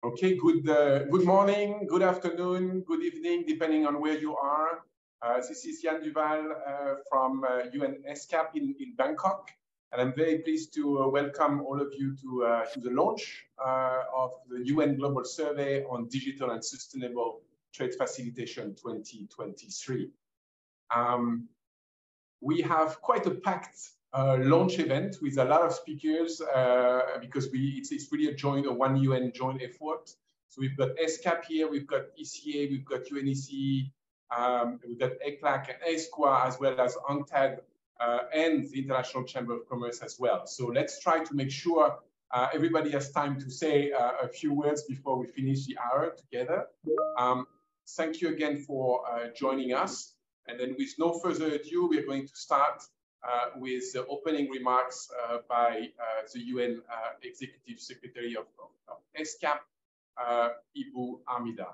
Okay, good morning, good afternoon, good evening, depending on where you are. This is Yann Duval from ESCAP in Bangkok, and I'm very pleased to welcome all of you to the launch of the UN Global Survey on Digital and Sustainable Trade Facilitation 2023. We have quite a packed launch event with a lot of speakers because it's really a one UN joint effort. So we've got ESCAP here, we've got ECA, we've got UNEC, we've got ECLAC and ESCWA, as well as UNCTAD and the International Chamber of Commerce as well. So let's try to make sure everybody has time to say a few words before we finish the hour together. Thank you again for joining us. And then with no further ado, we're going to start with the opening remarks by the UN Executive Secretary of ESCAP, Ibu Armida.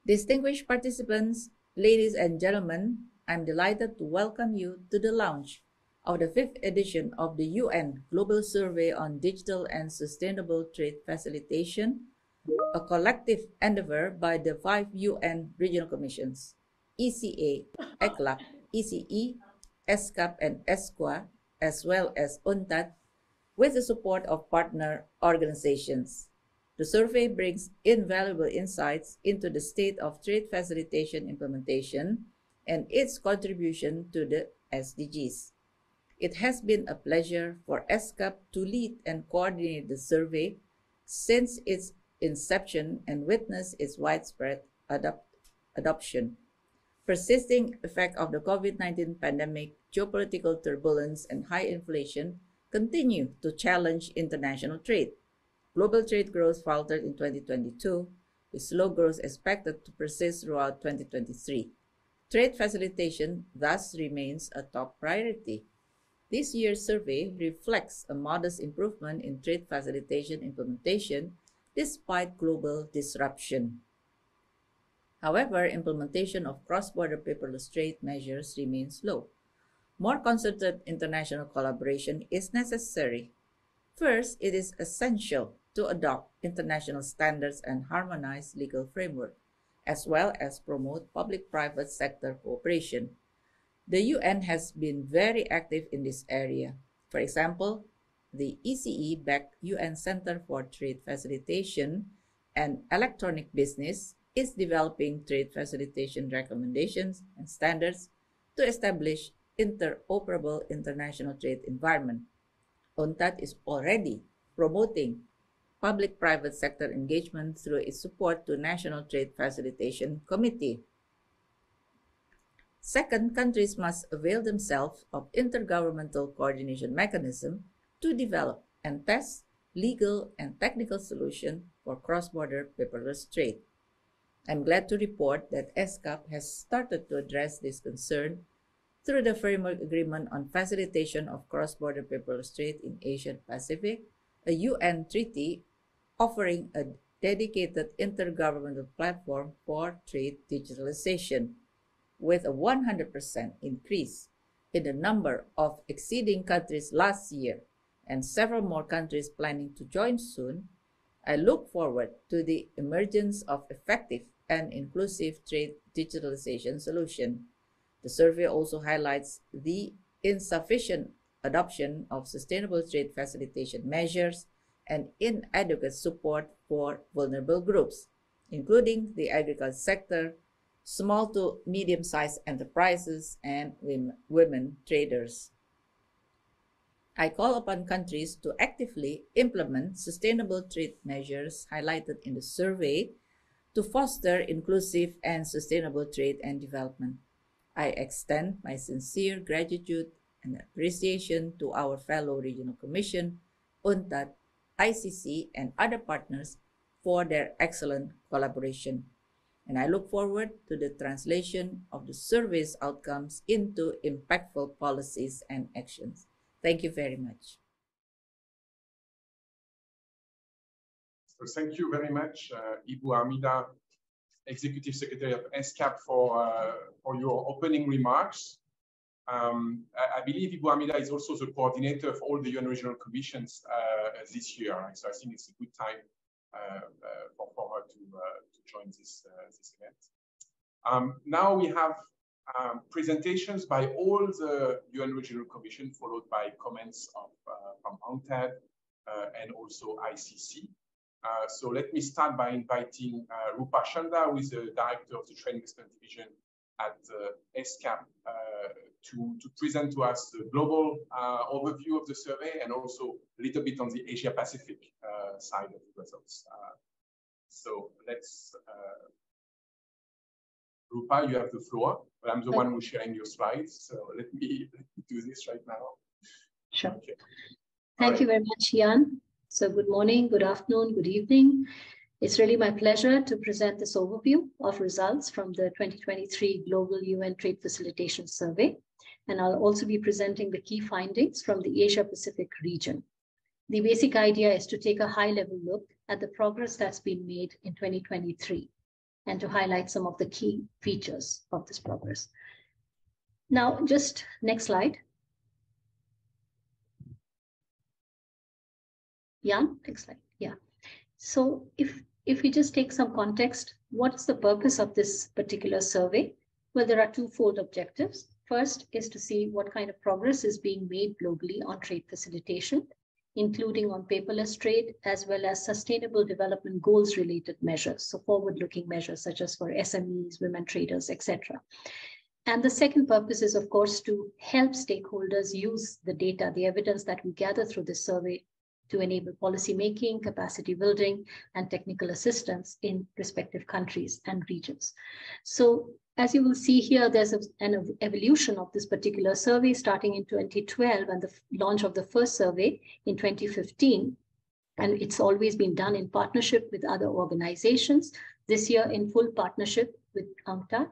Distinguished participants, ladies and gentlemen, I'm delighted to welcome you to the launch of the 5th edition of the UN Global Survey on Digital and Sustainable Trade Facilitation, a collective endeavor by the 5 UN regional commissions, ECA, ECLAC, ECE, ESCAP, and ESCWA, as well as UNCTAD, with the support of partner organizations. The survey brings invaluable insights into the state of trade facilitation implementation and its contribution to the SDGs. It has been a pleasure for ESCAP to lead and coordinate the survey since its inception and witness its widespread adoption. Persisting effect of the COVID-19 pandemic, geopolitical turbulence, and high inflation continue to challenge international trade. Global trade growth faltered in 2022, with slow growth expected to persist throughout 2023. Trade facilitation thus remains a top priority. This year's survey reflects a modest improvement in trade facilitation implementation despite global disruption. However, implementation of cross-border paperless trade measures remains low. More concerted international collaboration is necessary. First, it is essential to adopt international standards and harmonize legal framework, as well as promote public-private sector cooperation. The UN has been very active in this area. For example, the ECE-backed UN Center for Trade Facilitation and Electronic Business is developing trade facilitation recommendations and standards to establish interoperable international trade environment. UNCTAD is already promoting public-private sector engagement through its support to National Trade Facilitation Committee. Second, countries must avail themselves of intergovernmental coordination mechanism to develop and test legal and technical solutions for cross-border paperless trade. I'm glad to report that ESCAP has started to address this concern through the Framework Agreement on Facilitation of Cross-Border Paperless Trade in Asia Pacific, a UN treaty offering a dedicated intergovernmental platform for trade digitalization, with a 100% increase in the number of acceding countries last year and several more countries planning to join soon. I look forward to the emergence of effective and inclusive trade digitalization solution. The survey also highlights the insufficient adoption of sustainable trade facilitation measures and inadequate support for vulnerable groups, including the agriculture sector, small to medium-sized enterprises, and women traders. I call upon countries to actively implement sustainable trade measures highlighted in the survey to foster inclusive and sustainable trade and development. I extend my sincere gratitude and appreciation to our fellow Regional Commission, UNCTAD, ICC, and other partners for their excellent collaboration. And I look forward to the translation of the survey's outcomes into impactful policies and actions. Thank you very much. So thank you very much, Ibu Armida, Executive Secretary of ESCAP, for your opening remarks. I believe Ibu Hamida is also the coordinator of all the UN regional commissions this year. So I think it's a good time for her to join this event. Now we have presentations by all the UN regional commission, followed by comments from UNCTAD and also ICC. So let me start by inviting Rupa Chanda, who is the director of the Trade Investment Division at ESCAP, to present to us the global overview of the survey and also a little bit on the Asia Pacific side of the results. So let's, Rupa, you have the floor, but I'm the one who's sharing your slides. So let me do this right now. Sure. Okay. Thank you very much, Jan. So good morning, good afternoon, good evening. It's really my pleasure to present this overview of results from the 2023 Global UN Trade Facilitation Survey. And I'll also be presenting the key findings from the Asia Pacific region. The basic idea is to take a high-level look at the progress that's been made in 2023 and to highlight some of the key features of this progress. Now, just next slide. Jan, next slide. Yeah. So if we just take some context, what's the purpose of this particular survey? Well, there are twofold objectives. First is to see what kind of progress is being made globally on trade facilitation, including on paperless trade, as well as sustainable development goals related measures. So forward-looking measures such as for SMEs, women traders, etc. And the second purpose is, of course, to help stakeholders use the data, the evidence that we gather through this survey to enable policy making, capacity building, and technical assistance in respective countries and regions. So as you will see here, there's an evolution of this particular survey starting in 2012 and the launch of the first survey in 2015. And it's always been done in partnership with other organizations, this year in full partnership with UNCTAD.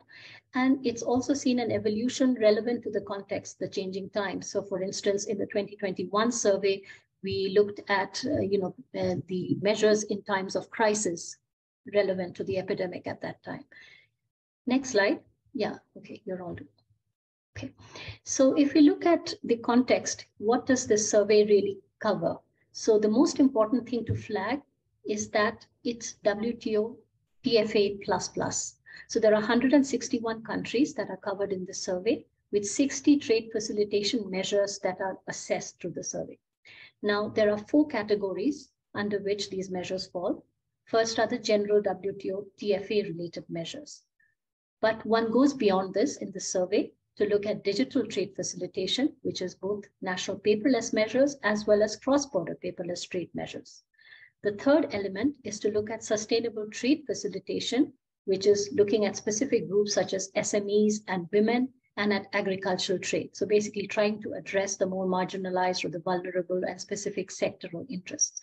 And it's also seen an evolution relevant to the context, the changing times. So for instance, in the 2021 survey, we looked at the measures in times of crisis relevant to the epidemic at that time. Next slide. Yeah, okay, you're all good. Okay, so if we look at the context, what does this survey really cover? So the most important thing to flag is that it's WTO TFA++. So there are 161 countries that are covered in the survey with 60 trade facilitation measures that are assessed through the survey. Now, there are 4 categories under which these measures fall. First are the general WTO TFA related measures. But one goes beyond this in the survey to look at digital trade facilitation, which is both national paperless measures as well as cross-border paperless trade measures. The third element is to look at sustainable trade facilitation, which is looking at specific groups such as SMEs and women, and at agricultural trade. So basically trying to address the more marginalized or the vulnerable and specific sectoral interests.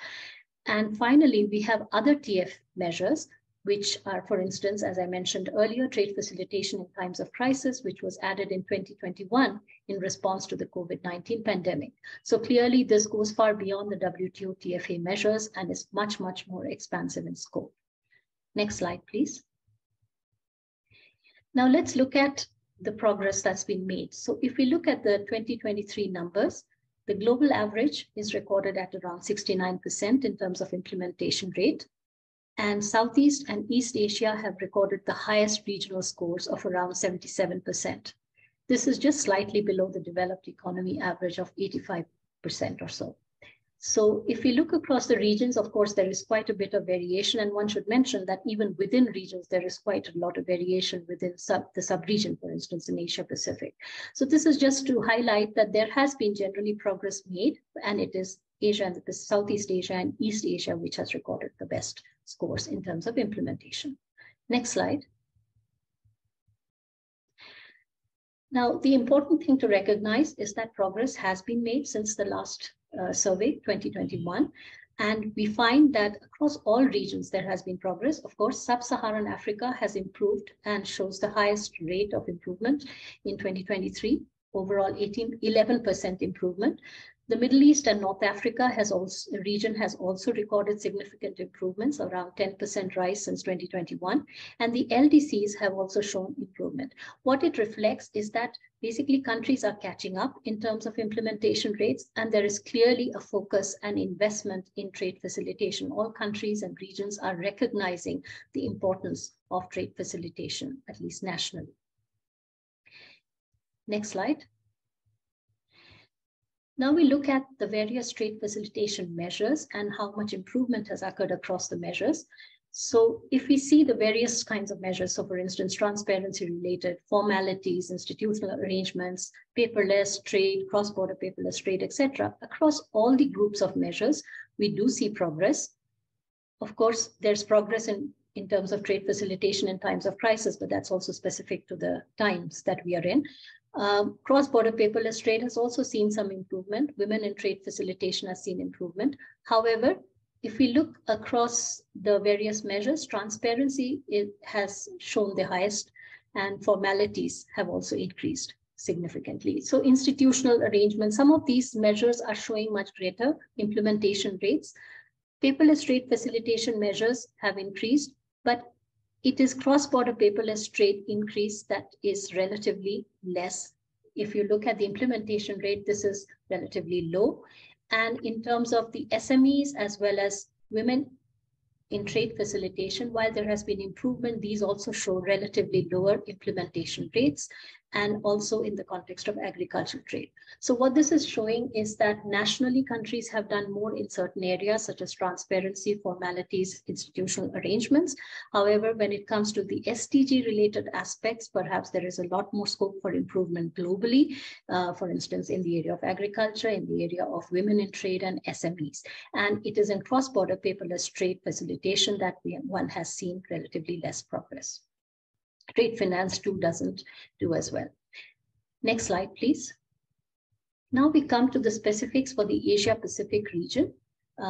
And finally, we have other TF measures, which are, for instance, as I mentioned earlier, trade facilitation in times of crisis, which was added in 2021 in response to the COVID-19 pandemic. So clearly this goes far beyond the WTO TFA measures and is much, much more expansive in scope. Next slide, please. Now let's look at the progress that's been made. So if we look at the 2023 numbers, the global average is recorded at around 69% in terms of implementation rate. And Southeast and East Asia have recorded the highest regional scores of around 77%. This is just slightly below the developed economy average of 85% or so. So if we look across the regions, of course, there is quite a bit of variation. And one should mention that even within regions, there is quite a lot of variation within the sub-region, for instance, in Asia Pacific. So this is just to highlight that there has been generally progress made, and it is Asia and the Southeast Asia and East Asia, which has recorded the best scores in terms of implementation. Next slide. Now, the important thing to recognize is that progress has been made since the last survey, 2021. And we find that across all regions, there has been progress. Of course, Sub-Saharan Africa has improved and shows the highest rate of improvement in 2023. overall 11% improvement. The Middle East and North Africa region has also recorded significant improvements, around 10% rise since 2021. And the LDCs have also shown improvement. What it reflects is that basically countries are catching up in terms of implementation rates, and there is clearly a focus and investment in trade facilitation. All countries and regions are recognizing the importance of trade facilitation, at least nationally. Next slide. Now we look at the various trade facilitation measures and how much improvement has occurred across the measures. So if we see the various kinds of measures, so for instance, transparency-related, formalities, institutional arrangements, paperless trade, cross-border paperless trade, etc., across all the groups of measures, we do see progress. Of course, there's progress in terms of trade facilitation in times of crisis, but that's also specific to the times that we are in. Cross-border paperless trade has also seen some improvement. Women in trade facilitation has seen improvement. However, if we look across the various measures, transparency has shown the highest, and formalities have also increased significantly. So institutional arrangements, some of these measures are showing much greater implementation rates. Paperless trade facilitation measures have increased, but it is cross-border paperless trade increase that is relatively less. If you look at the implementation rate, this is relatively low. And in terms of the SMEs as well as women in trade facilitation, while there has been improvement, these also show relatively lower implementation rates, and also in the context of agricultural trade. So what this is showing is that nationally countries have done more in certain areas such as transparency, formalities, institutional arrangements. However, when it comes to the SDG related aspects, perhaps there is a lot more scope for improvement globally, for instance, in the area of agriculture, in the area of women in trade and SMEs. And it is in cross-border paperless trade facilitation that one has seen relatively less progress. Trade finance too doesn't do as well. Next slide, please. Now we come to the specifics for the Asia Pacific region.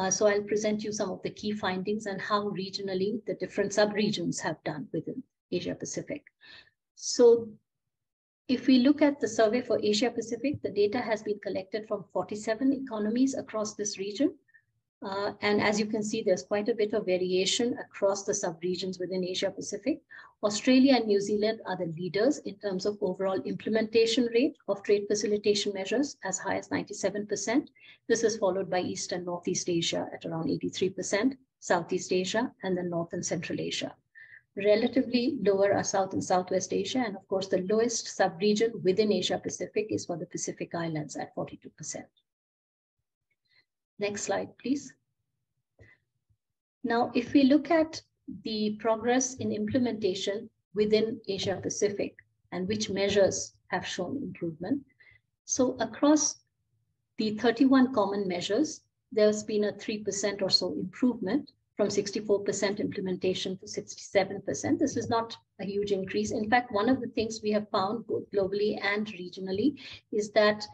So I'll present you some of the key findings and how regionally the different sub-regions have done within Asia Pacific. So if we look at the survey for Asia Pacific, the data has been collected from 47 economies across this region. And as you can see, there's quite a bit of variation across the sub-regions within Asia Pacific. Australia and New Zealand are the leaders in terms of overall implementation rate of trade facilitation measures, as high as 97%. This is followed by East and Northeast Asia at around 83%, Southeast Asia, and then North and Central Asia. Relatively lower are South and Southwest Asia, and of course, the lowest sub-region within Asia Pacific is for the Pacific Islands at 42%. Next slide, please. Now, if we look at the progress in implementation within Asia Pacific and which measures have shown improvement. So across the 31 common measures, there's been a 3% or so improvement from 64% implementation to 67%. This is not a huge increase. In fact, one of the things we have found both globally and regionally is that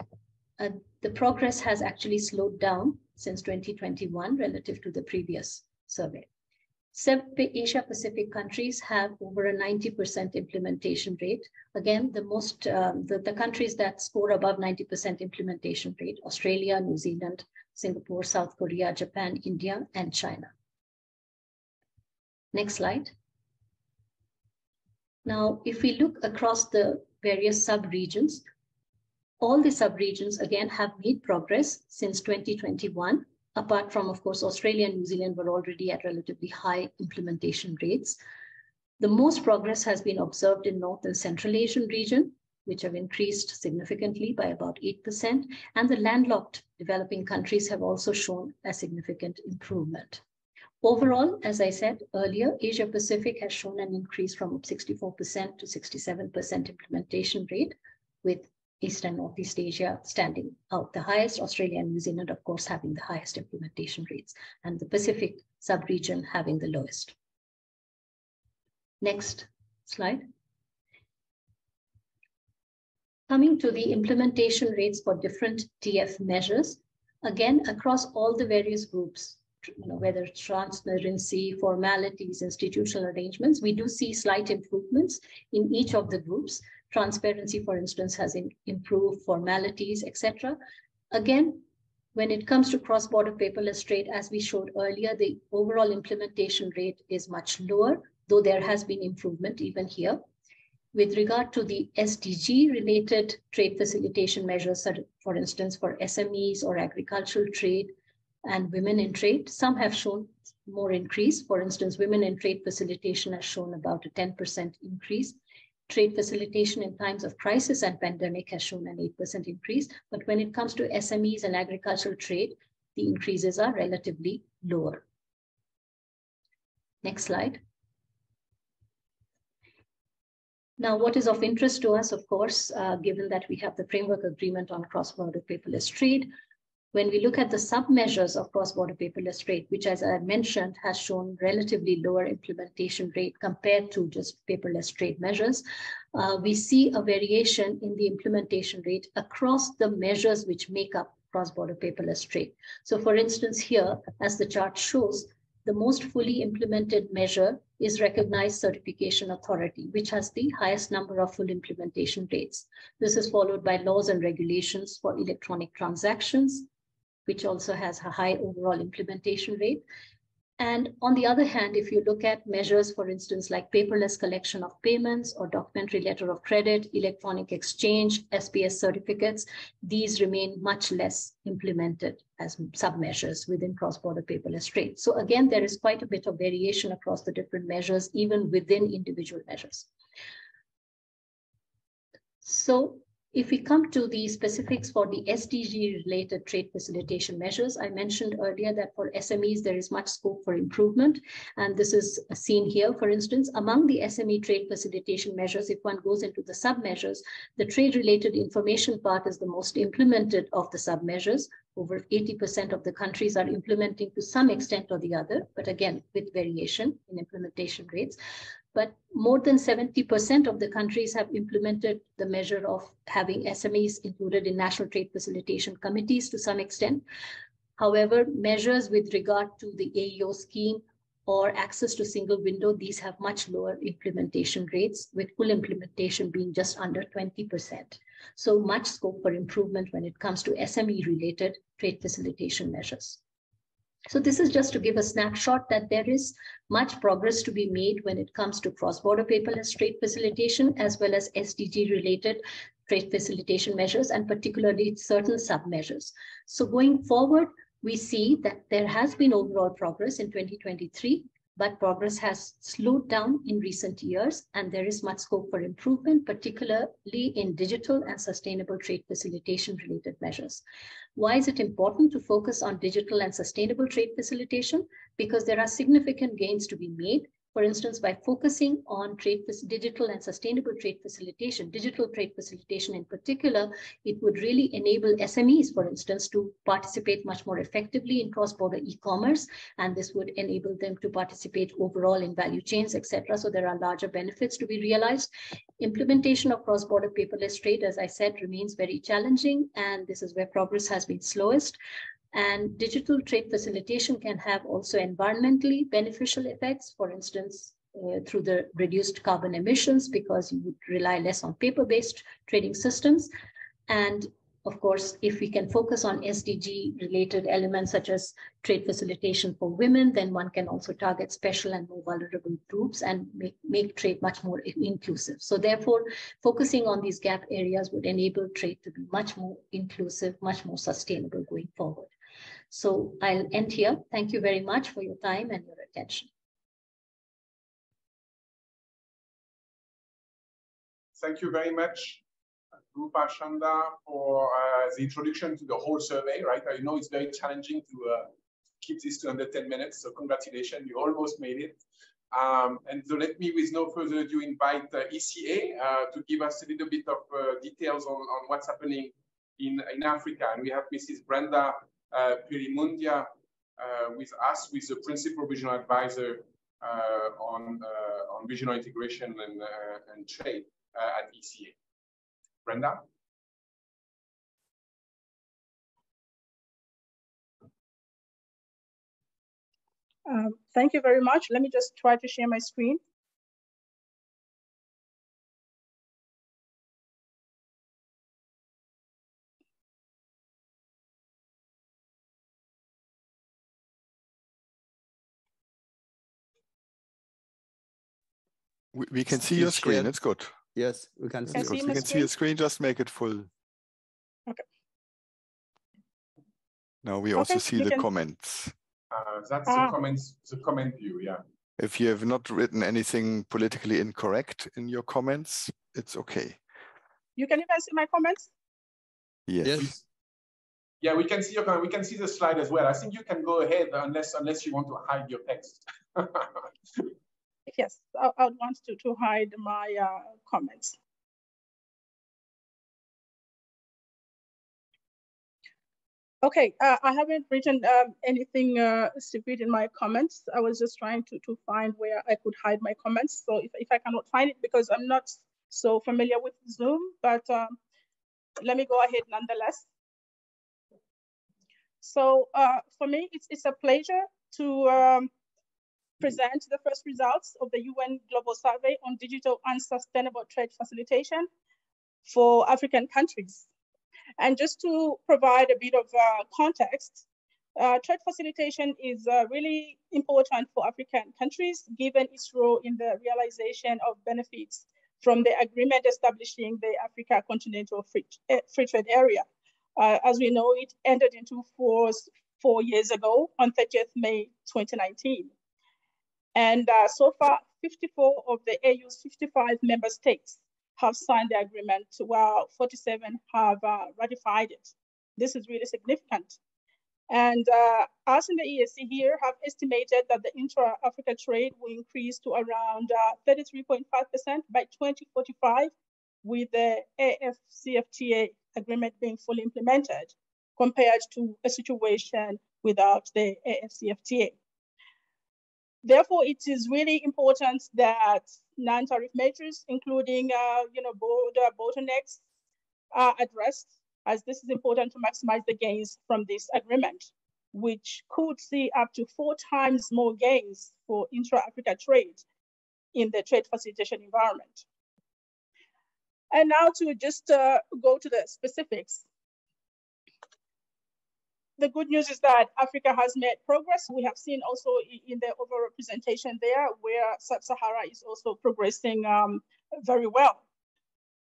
the progress has actually slowed down since 2021 relative to the previous survey. Asia Pacific countries have over a 90% implementation rate. Again, the countries that score above 90% implementation rate: Australia, New Zealand, Singapore, South Korea, Japan, India, and China. Next slide. Now, if we look across the various sub-regions, all the sub-regions, again, have made progress since 2021, apart from, of course, Australia and New Zealand were already at relatively high implementation rates. The most progress has been observed in North and Central Asian region, which have increased significantly by about 8%, and the landlocked developing countries have also shown a significant improvement. Overall, as I said earlier, Asia Pacific has shown an increase from 64% to 67% implementation rate, with East and Northeast Asia standing out the highest, Australia and New Zealand, of course, having the highest implementation rates, and the Pacific sub-region having the lowest. Next slide. Coming to the implementation rates for different TF measures, again, across all the various groups, whether it's transparency, formalities, institutional arrangements, we do see slight improvements in each of the groups. Transparency, for instance, has improved, formalities, etc. Again, when it comes to cross-border paperless trade, as we showed earlier, the overall implementation rate is much lower, though there has been improvement even here. With regard to the SDG-related trade facilitation measures, for instance, for SMEs or agricultural trade and women in trade, some have shown more increase. For instance, women in trade facilitation has shown about a 10% increase. Trade facilitation in times of crisis and pandemic has shown an 8% increase. But when it comes to SMEs and agricultural trade, the increases are relatively lower. Next slide. Now, what is of interest to us, of course, given that we have the framework agreement on cross-border paperless trade, when we look at the sub-measures of cross-border paperless trade, which, as I mentioned, has shown relatively lower implementation rate compared to just paperless trade measures, we see a variation in the implementation rate across the measures which make up cross-border paperless trade. So, for instance, here, as the chart shows, the most fully implemented measure is Recognized Certification Authority, which has the highest number of full implementation rates. This is followed by laws and regulations for electronic transactions, which also has a high overall implementation rate. And on the other hand, if you look at measures, for instance, like paperless collection of payments or documentary letter of credit, electronic exchange, SPS certificates, these remain much less implemented as sub-measures within cross-border paperless trade. So again, there is quite a bit of variation across the different measures, even within individual measures. So if we come to the specifics for the SDG-related trade facilitation measures, I mentioned earlier that for SMEs, there is much scope for improvement. And this is seen here, for instance, among the SME trade facilitation measures, if one goes into the sub-measures, the trade-related information part is the most implemented of the sub-measures. Over 80% of the countries are implementing to some extent or the other, but again, with variation in implementation rates. But more than 70% of the countries have implemented the measure of having SMEs included in national trade facilitation committees to some extent. However, measures with regard to the AEO scheme or access to single window, these have much lower implementation rates, with full implementation being just under 20%. So much scope for improvement when it comes to SME-related trade facilitation measures. So this is just to give a snapshot that there is much progress to be made when it comes to cross-border paperless trade facilitation, as well as SDG-related trade facilitation measures, and particularly certain sub-measures. So going forward, we see that there has been overall progress in 2023, but progress has slowed down in recent years, and there is much scope for improvement, particularly in digital and sustainable trade facilitation related measures. Why is it important to focus on digital and sustainable trade facilitation? Because there are significant gains to be made. For instance, by focusing on digital and sustainable trade facilitation, digital trade facilitation in particular, it would really enable SMEs, for instance, to participate much more effectively in cross-border e-commerce, and this would enable them to participate overall in value chains, etc. So there are larger benefits to be realized. Implementation of cross-border paperless trade, as I said, remains very challenging, and this is where progress has been slowest. And digital trade facilitation can have also environmentally beneficial effects, for instance, through the reduced carbon emissions, because you would rely less on paper-based trading systems. And of course, if we can focus on SDG-related elements such as trade facilitation for women, then one can also target special and more vulnerable groups and make trade much more inclusive. So therefore, focusing on these gap areas would enable trade to be much more inclusive, much more sustainable going forward. So I'll end here. Thank you very much for your time and your attention. Thank you very much, Rupa Chanda, for the introduction to the whole survey, right? I know it's very challenging to keep this to under 10 minutes, so congratulations, you almost made it. And so let me, with no further ado, invite ECA to give us a little bit of details on what's happening in Africa. And we have Mrs. Brenda Pirimundia with us, with the Principal Regional Advisor on regional integration and trade at ECA. Brenda? Thank you very much. Let me just try to share my screen. We can see your screen. It's good. Yes, we can see. We can see your screen. Just make it full. Okay. Now we also see the comments. That's the comment view, yeah. If you have not written anything politically incorrect in your comments, it's okay. You can even see my comments? Yes. Yeah, we can see your comment. We can see the slide as well. I think you can go ahead unless you want to hide your text. Yes, I would want to hide my comments. Okay, I haven't written anything stupid in my comments. I was just trying to find where I could hide my comments. So if I cannot find it, because I'm not so familiar with Zoom, but let me go ahead nonetheless. So for me, it's a pleasure to present the first results of the UN Global Survey on Digital and Sustainable Trade Facilitation for African countries. And just to provide a bit of context, trade facilitation is really important for African countries, given its role in the realization of benefits from the agreement establishing the Africa Continental Free Trade Area. As we know, it entered into force 4 years ago on 30th May 2019. And so far, 54 of the AU's 55 member states have signed the agreement, while 47 have ratified it. This is really significant. And us in the ESC here have estimated that the intra-Africa trade will increase to around 33.5% by 2045, with the AFCFTA agreement being fully implemented, compared to a situation without the AFCFTA. Therefore, it is really important that non-tariff measures, including border bottlenecks, are addressed, as this is important to maximize the gains from this agreement, which could see up to 4 times more gains for intra-Africa trade in the trade facilitation environment. And now to just go to the specifics. The good news is that Africa has made progress. We have seen also in the overrepresentation there, where Sub-Sahara is also progressing very well.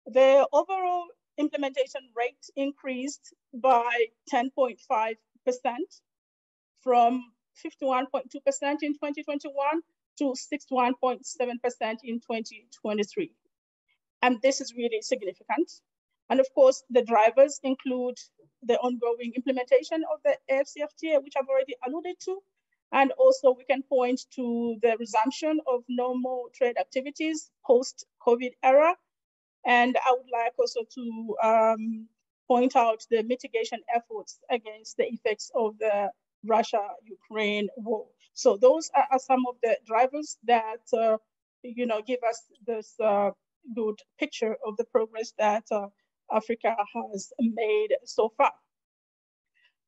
The overall implementation rate increased by 10.5% from 51.2% in 2021 to 61.7% in 2023. And this is really significant. And of course, the drivers include the ongoing implementation of the AFCFTA, which I've already alluded to. And also we can point to the resumption of normal trade activities post-COVID era. And I would like also to point out the mitigation efforts against the effects of the Russia-Ukraine war. So those are some of the drivers that give us this good picture of the progress that Africa has made so far.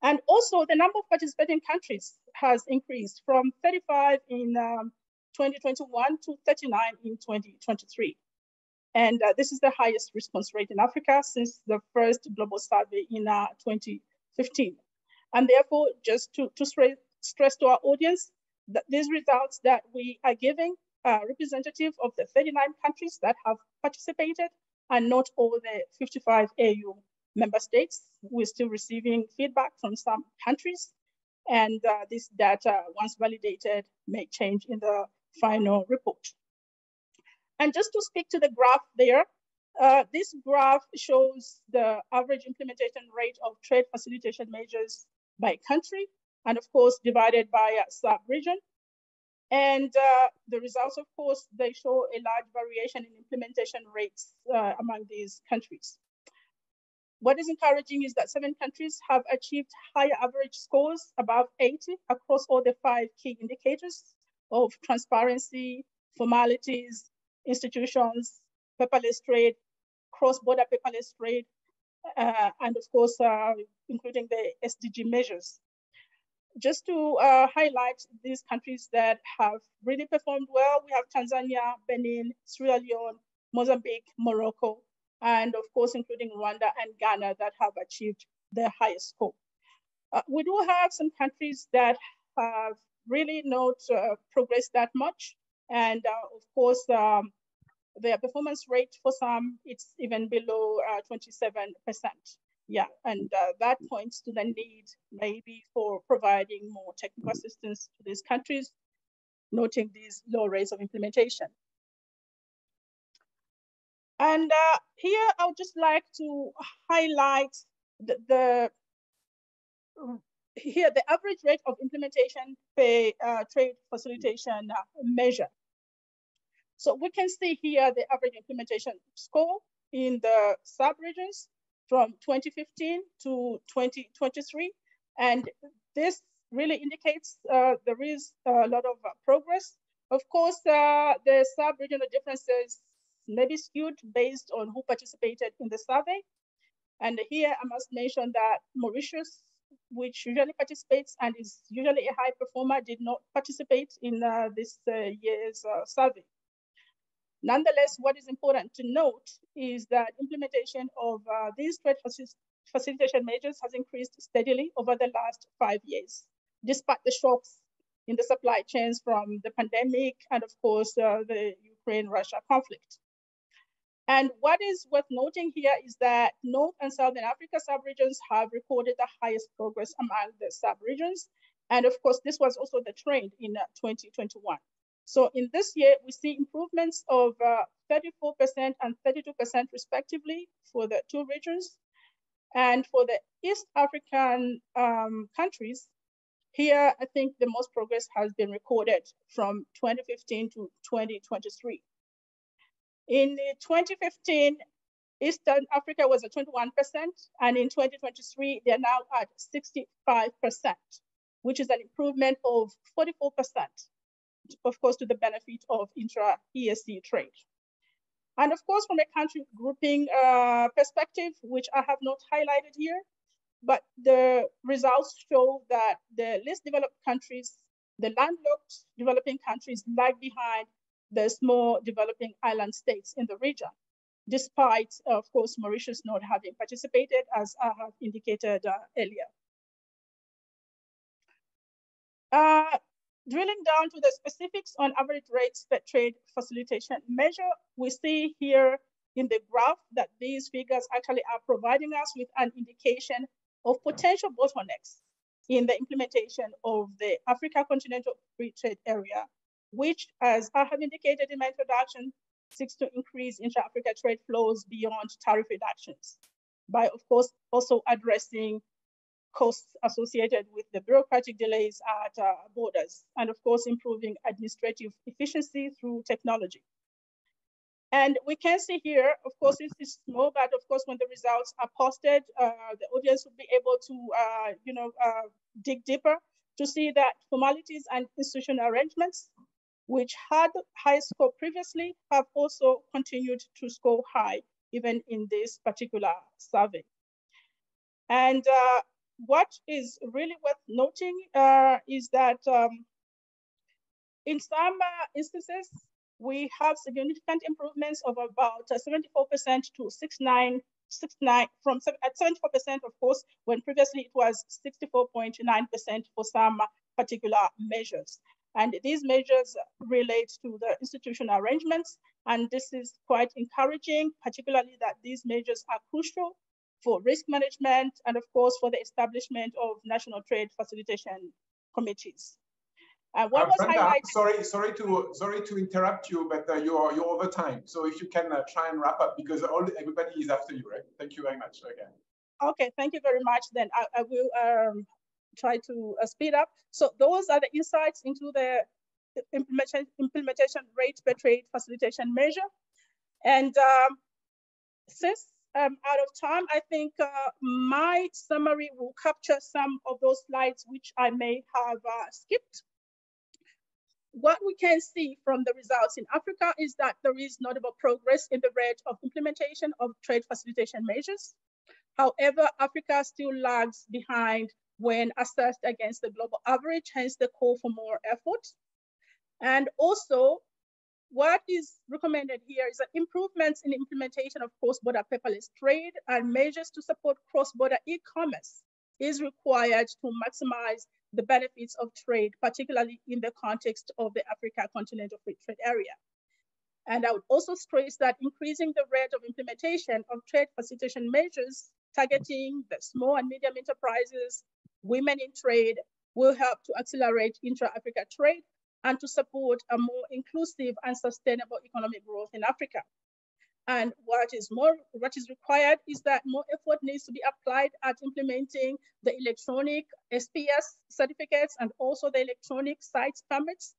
And also the number of participating countries has increased from 35 in 2021 to 39 in 2023. And this is the highest response rate in Africa since the first global survey in 2015. And therefore, just to stress to our audience that these results that we are giving are representative of the 39 countries that have participated, and not all the 55 AU member states. We're still receiving feedback from some countries, and this data, once validated, may change in the final report. And just to speak to the graph there, this graph shows the average implementation rate of trade facilitation measures by country, and of course, divided by sub-region. And the results, of course, they show a large variation in implementation rates among these countries. What is encouraging is that 7 countries have achieved higher average scores above 80 across all the 5 key indicators of transparency, formalities, institutions, paperless trade, cross-border paperless trade, and of course, including the SDG measures. Just to highlight these countries that have really performed well, we have Tanzania, Benin, Sierra Leone, Mozambique, Morocco, and of course, including Rwanda and Ghana that have achieved the highest score. We do have some countries that have really not progressed that much. And of course, their performance rate for some, it's even below 27%. Yeah, and that points to the need maybe for providing more technical assistance to these countries, noting these low rates of implementation. And here I would just like to highlight the average rate of implementation per trade facilitation measure. So we can see here the average implementation score in the sub-regions from 2015 to 2023. And this really indicates there is a lot of progress. Of course, the sub-regional differences may be skewed based on who participated in the survey. And here I must mention that Mauritius, which usually participates and is usually a high performer, did not participate in this year's survey. Nonetheless, what is important to note is that implementation of these trade facilitation measures has increased steadily over the last 5 years, despite the shocks in the supply chains from the pandemic and, of course, the Ukraine-Russia conflict. And what is worth noting here is that North and Southern Africa sub-regions have recorded the highest progress among the sub-regions. And of course, this was also the trend in 2021. So in this year, we see improvements of 34% and 32% respectively for the two regions. And for the East African countries, here, I think the most progress has been recorded from 2015 to 2023. In 2015, Eastern Africa was at 21%, and in 2023, they're now at 65%, which is an improvement of 44%, of course, to the benefit of intra-ESC trade. And of course, from a country grouping perspective, which I have not highlighted here, but the results show that the least developed countries, the landlocked developing countries, lag behind the small developing island states in the region, despite, of course, Mauritius not having participated, as I have indicated earlier. Drilling down to the specifics on average rates per trade facilitation measure, we see here in the graph that these figures actually are providing us with an indication of potential bottlenecks in the implementation of the Africa Continental Free Trade Area, which, as I have indicated in my introduction, seeks to increase intra-Africa trade flows beyond tariff reductions by, of course, also addressing costs associated with the bureaucratic delays at borders, and of course, improving administrative efficiency through technology. And we can see here, of course, this is small, but of course, when the results are posted, the audience will be able to, dig deeper to see that formalities and institutional arrangements, which had high score previously, have also continued to score high, even in this particular survey. And what is really worth noting is that in some instances, we have significant improvements of about 74% to 69, at 74%, of course, when previously it was 64.9% for some particular measures. And these measures relate to the institutional arrangements. And this is quite encouraging, particularly that these measures are crucial for risk management and, of course, for the establishment of national trade facilitation committees. What was highlighted? Sorry to interrupt you, but you're over time. So if you can try and wrap up, because everybody is after you, right? Thank you very much. Okay, thank you very much. Then I will try to speed up. So those are the insights into the implementation rate per trade facilitation measure. And since I'm out of time, I think my summary will capture some of those slides which I may have skipped. What we can see from the results in Africa is that there is notable progress in the rate of implementation of trade facilitation measures. However, Africa still lags behind when assessed against the global average, hence the call for more effort. And also, what is recommended here is that improvements in implementation of cross-border paperless trade and measures to support cross-border e-commerce is required to maximize the benefits of trade, particularly in the context of the Africa Continental Free Trade Area. And I would also stress that increasing the rate of implementation of trade facilitation measures targeting the small and medium enterprises, women in trade, will help to accelerate intra-Africa trade and to support a more inclusive and sustainable economic growth in Africa. And what is required is that more effort needs to be applied at implementing the electronic SPS certificates and also the electronic sites permits,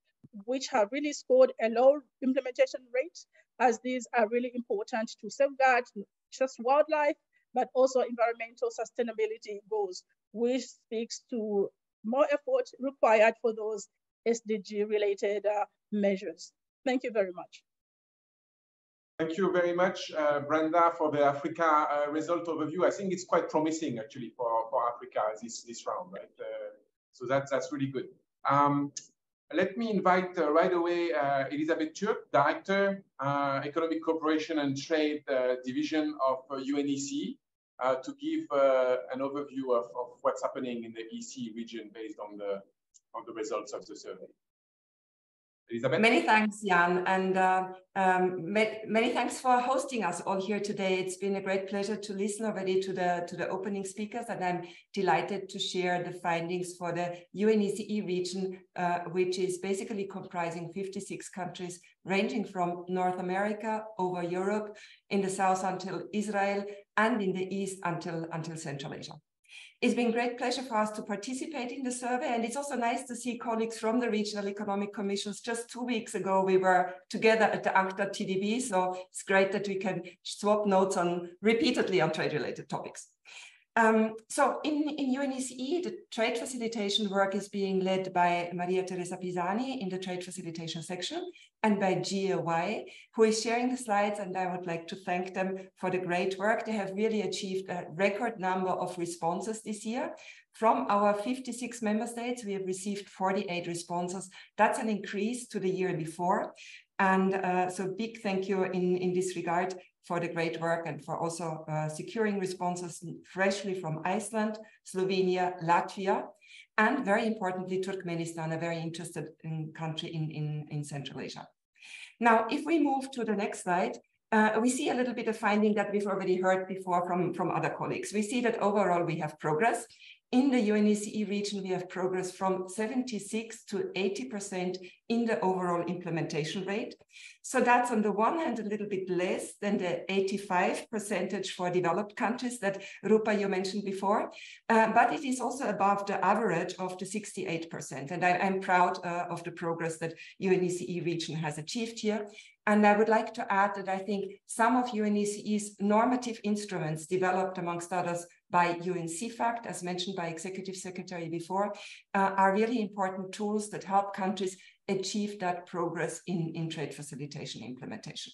which have really scored a low implementation rate, as these are really important to safeguard not just wildlife, but also environmental sustainability goals, which speaks to more effort required for those SDG-related measures. Thank you very much. Thank you very much, Brenda, for the Africa result overview. I think it's quite promising, actually, for Africa this round, right? So that's really good. Let me invite right away Elizabeth Turk, Director, Economic Cooperation and Trade Division of UNECE, to give an overview of what's happening in the EC region based on the results of the survey. Elizabeth? Many thanks, Jan, and many thanks for hosting us all here today. It's been a great pleasure to listen already to the opening speakers, and I'm delighted to share the findings for the UNECE region, which is basically comprising 56 countries, ranging from North America over Europe, in the south until Israel, and in the east until Central Asia. It's been a great pleasure for us to participate in the survey, and it's also nice to see colleagues from the regional economic commissions. Just 2 weeks ago, we were together at the UNCTAD TDB, so it's great that we can swap notes repeatedly on trade-related topics. So in UNECE, the trade facilitation work is being led by Maria Teresa Pisani in the trade facilitation section, and by GAY, who is sharing the slides, and I would like to thank them for the great work. They have really achieved a record number of responses this year. From our 56 member states, we have received 48 responses. That's an increase to the year before. And so big thank you in this regard for the great work and for also securing responses freshly from Iceland, Slovenia, Latvia, and very importantly, Turkmenistan, a very interested country in Central Asia. Now, if we move to the next slide, we see a little bit of finding that we've already heard before from other colleagues. We see that overall we have progress. In the UNECE region, we have progress from 76 to 80% in the overall implementation rate. So that's on the one hand a little bit less than the 85% for developed countries that Rupa, you mentioned before, but it is also above the average of the 68%. And I'm proud of the progress that UNECE region has achieved here. And I would like to add that I think some of UNECE's normative instruments developed amongst others by UNCFACT, as mentioned by Executive Secretary before, are really important tools that help countries achieve that progress in trade facilitation implementation.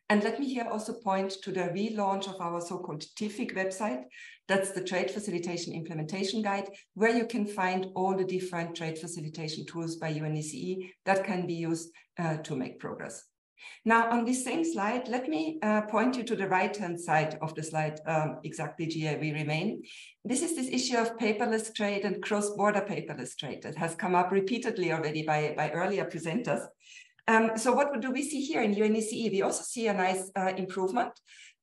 And let me here also point to the relaunch of our so-called TIFIC website. That's the Trade Facilitation Implementation Guide, where you can find all the different trade facilitation tools by UNECE that can be used to make progress. Now, on this same slide, let me point you to the right-hand side of the slide, exactly GA we remain. This is this issue of paperless trade and cross-border paperless trade that has come up repeatedly already by earlier presenters. So what do we see here in UNECE? We also see a nice improvement,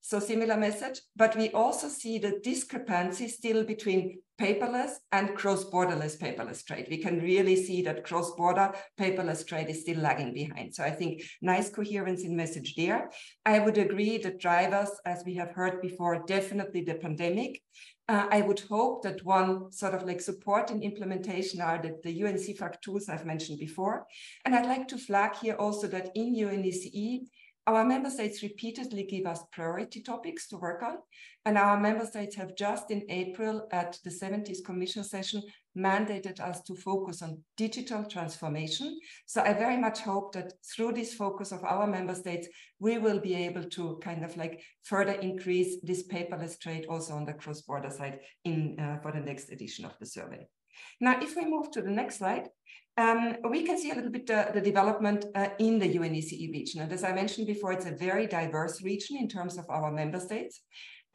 so similar message, but we also see the discrepancy still between paperless and cross-borderless paperless trade. We can really see that cross-border paperless trade is still lagging behind. So I think nice coherence in message there. I would agree that drivers, as we have heard before, definitely the pandemic. I would hope that one sort of like support and implementation are the UNCFACT tools I've mentioned before. And I'd like to flag here also that in UNECE, our member states repeatedly give us priority topics to work on. And our member states have just in April at the 70th Commission session mandated us to focus on digital transformation. So I very much hope that through this focus of our member states, we will be able to kind of like further increase this paperless trade also on the cross-border side for the next edition of the survey. Now, if we move to the next slide, we can see a little bit the development in the UNECE region. And as I mentioned before, it's a very diverse region in terms of our member states.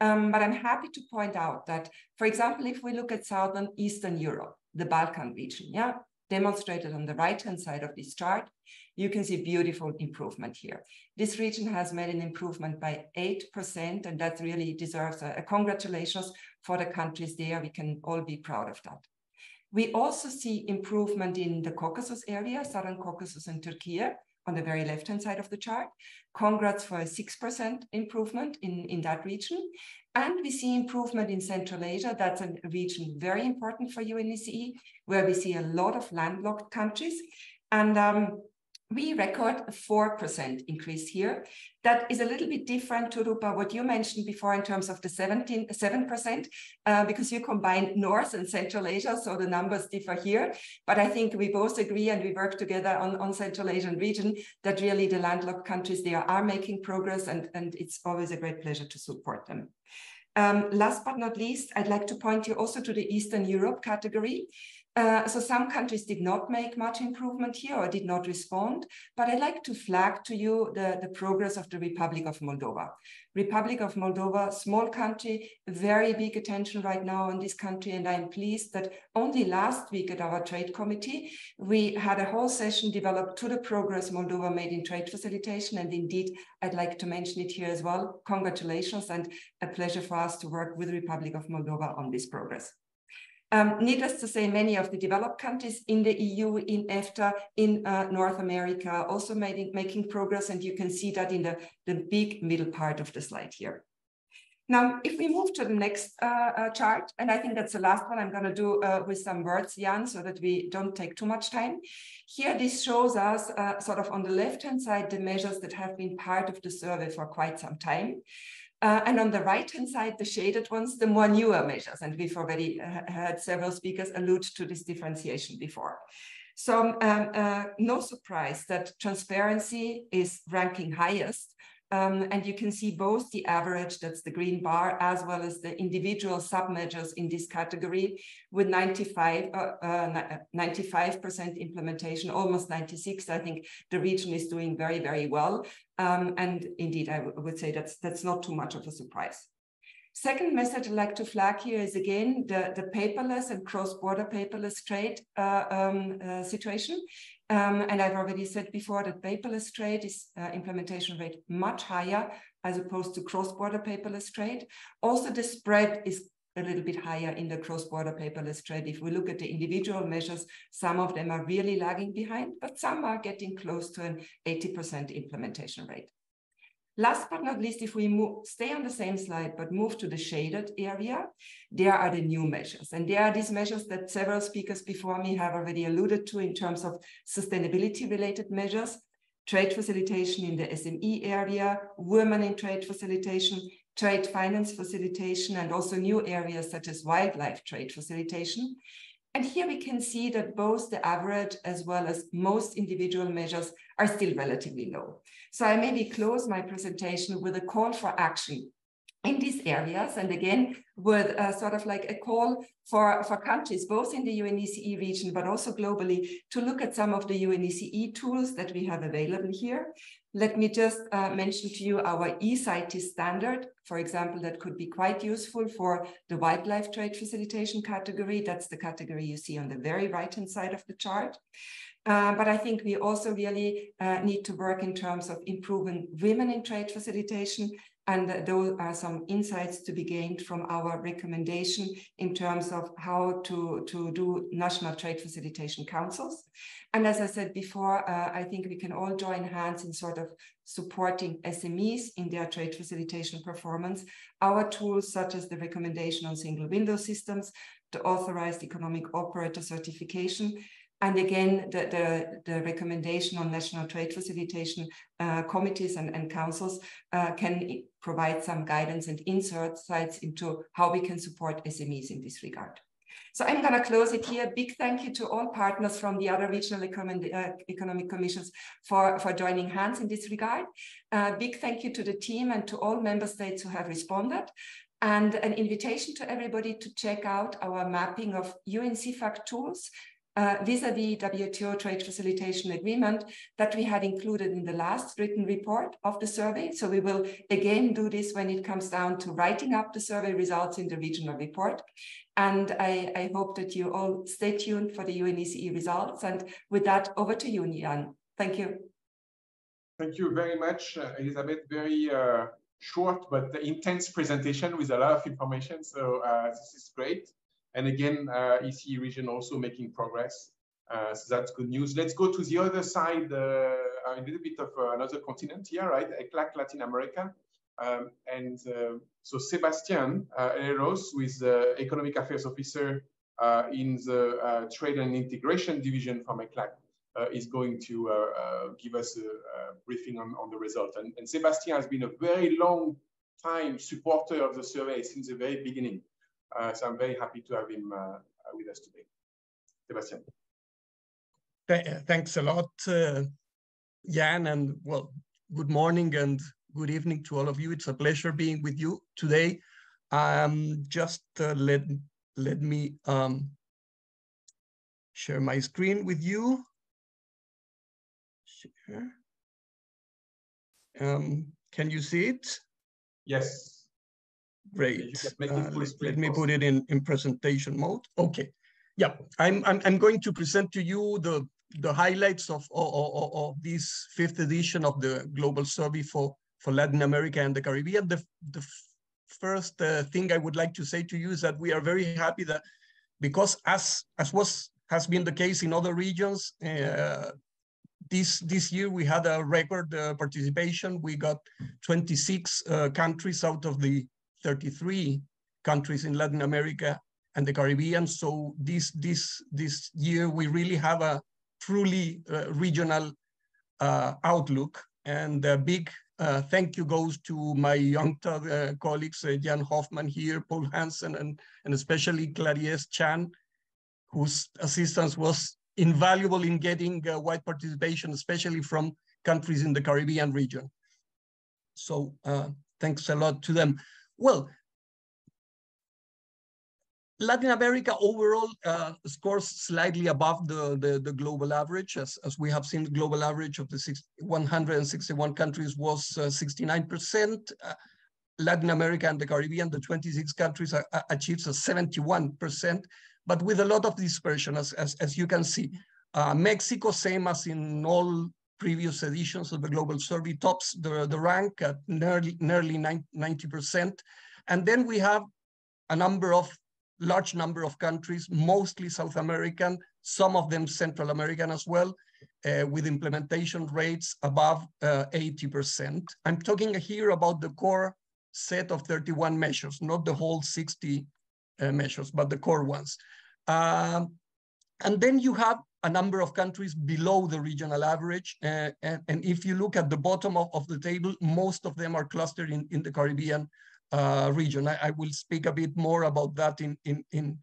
But I'm happy to point out that, for example, if we look at Southern Eastern Europe, the Balkan region, yeah, demonstrated on the right-hand side of this chart, you can see beautiful improvement here. This region has made an improvement by 8%, and that really deserves a congratulations for the countries there. We can all be proud of that. We also see improvement in the Caucasus area, Southern Caucasus and Turkey, on the very left-hand side of the chart. Congrats for a 6% improvement in that region. And we see improvement in Central Asia. That's a region very important for UNECE, where we see a lot of landlocked countries. And we record a 4% increase here. That is a little bit different to Rupa, what you mentioned before in terms of the 7%, because you combined North and Central Asia, so the numbers differ here. But I think we both agree, and we work together on Central Asian region, that really the landlocked countries there are making progress, and it's always a great pleasure to support them. Last but not least, I'd like to point you also to the Eastern Europe category. So some countries did not make much improvement here or did not respond, but I'd like to flag to you the progress of the Republic of Moldova. Republic of Moldova, small country, very big attention right now on this country, and I'm pleased that only last week at our trade committee, we had a whole session developed to the progress Moldova made in trade facilitation, and indeed, I'd like to mention it here as well. Congratulations, and a pleasure for us to work with the Republic of Moldova on this progress. Needless to say, many of the developed countries in the EU, in EFTA, in North America, also making progress, and you can see that in the big middle part of the slide here. Now, if we move to the next chart, and I think that's the last one I'm going to do with some words, Jan, so that we don't take too much time. Here, this shows us sort of on the left-hand side, the measures that have been part of the survey for quite some time. And on the right-hand side, the shaded ones, the more newer measures. And we've already heard several speakers allude to this differentiation before. So no surprise that transparency is ranking highest. And you can see both the average, that's the green bar, as well as the individual sub-measures in this category with 95% implementation, almost 96%. I think the region is doing very, very well. And indeed, I would say that's not too much of a surprise. Second message I'd like to flag here is again the paperless and cross-border paperless trade situation. And I've already said before that paperless trade is implementation rate much higher as opposed to cross-border paperless trade. Also, the spread is a little bit higher in the cross-border paperless trade. If we look at the individual measures, some of them are really lagging behind, but some are getting close to an 80% implementation rate. Last but not least, if we stay on the same slide, but move to the shaded area, there are the new measures. And there are these measures that several speakers before me have already alluded to in terms of sustainability-related measures, trade facilitation in the SME area, women in trade facilitation, trade finance facilitation, and also new areas such as wildlife trade facilitation. And here we can see that both the average as well as most individual measures are still relatively low. So I maybe close my presentation with a call for action in these areas. And again, with sort of like a call for countries, both in the UNECE region, but also globally, to look at some of the UNECE tools that we have available here. Let me just mention to you our eCITES standard, for example, that could be quite useful for the wildlife trade facilitation category. That's the category you see on the very right-hand side of the chart. But I think we also really need to work in terms of improving women in trade facilitation. And those are some insights to be gained from our recommendation in terms of how to do national trade facilitation councils. And as I said before, I think we can all join hands in sort of supporting SMEs in their trade facilitation performance. Our tools, such as the recommendation on single window systems, the authorized economic operator certification, and again, the recommendation on national trade facilitation committees and councils can provide some guidance and insights into how we can support SMEs in this regard. So I'm going to close it here. Big thank you to all partners from the other regional economic commissions for joining hands in this regard. Big thank you to the team and to all member states who have responded. And an invitation to everybody to check out our mapping of UNCFAC tools. vis-a-vis WTO trade facilitation agreement that we had included in the last written report of the survey. So we will again do this when it comes down to writing up the survey results in the regional report. And I hope that you all stay tuned for the UNECE results. And with that, over to you, Jan. Thank you. Thank you very much, Elizabeth. Very short but intense presentation with a lot of information. So this is great. And again, ECE region also making progress. So that's good news. Let's go to the other side, a little bit of another continent here, right? ECLAC, Latin America. So Sebastian Herreros, who is the Economic Affairs Officer in the Trade and Integration Division from ECLAC, is going to give us a briefing on the result. And Sebastian has been a very long time supporter of the survey since the very beginning. So I'm very happy to have him with us today. Sebastian. Thanks a lot, Jan, and well, good morning and good evening to all of you. It's a pleasure being with you today. Just let me share my screen with you. Share. Can you see it? Yes. Great. Let me put it in presentation mode. Okay. Yeah, I'm going to present to you the highlights of this 5th edition of the Global Survey for Latin America and the Caribbean. The first thing I would like to say to you is that we are very happy that, because as has been the case in other regions, this year we had a record participation. We got 26 countries out of the 33 countries in Latin America and the Caribbean. So this year we really have a truly regional outlook. And a big thank you goes to my UNCTAD colleagues, Jan Hoffman here, Paul Hansen, and especially Clarice Chan, whose assistance was invaluable in getting wide participation, especially from countries in the Caribbean region. So thanks a lot to them. Well, Latin America overall scores slightly above the global average. As we have seen, the global average of the 161 countries was 69%. Latin America and the Caribbean, the 26 countries, achieves a 71%, but with a lot of dispersion, as you can see. Mexico, same as in all previous editions of the Global Survey, tops the rank at nearly 90%. And then we have a large number of countries, mostly South American, some of them Central American as well, with implementation rates above 80%. I'm talking here about the core set of 31 measures, not the whole 60 measures, but the core ones. And then you have a number of countries below the regional average. And if you look at the bottom of the table, most of them are clustered in the Caribbean region. I will speak a bit more about that in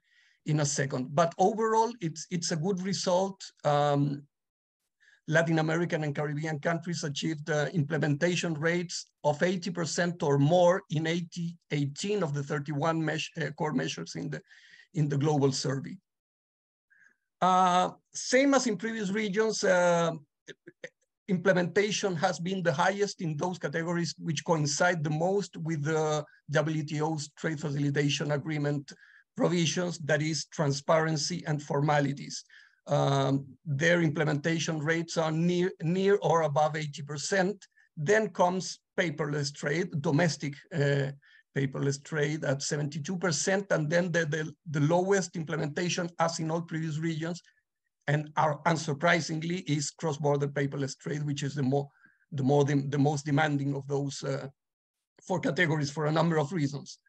a second. But overall, it's a good result. Latin American and Caribbean countries achieved implementation rates of 80% or more in 18 of the 31 core measures in the global survey. Same as in previous regions, implementation has been the highest in those categories which coincide the most with the WTO's trade facilitation agreement provisions, that is transparency and formalities. Their implementation rates are near or above 80%. Then comes paperless trade, domestic paperless trade at 72%, and then the lowest implementation, as in all previous regions, and unsurprisingly, is cross-border paperless trade, which is the most demanding of those 4 categories for a number of reasons.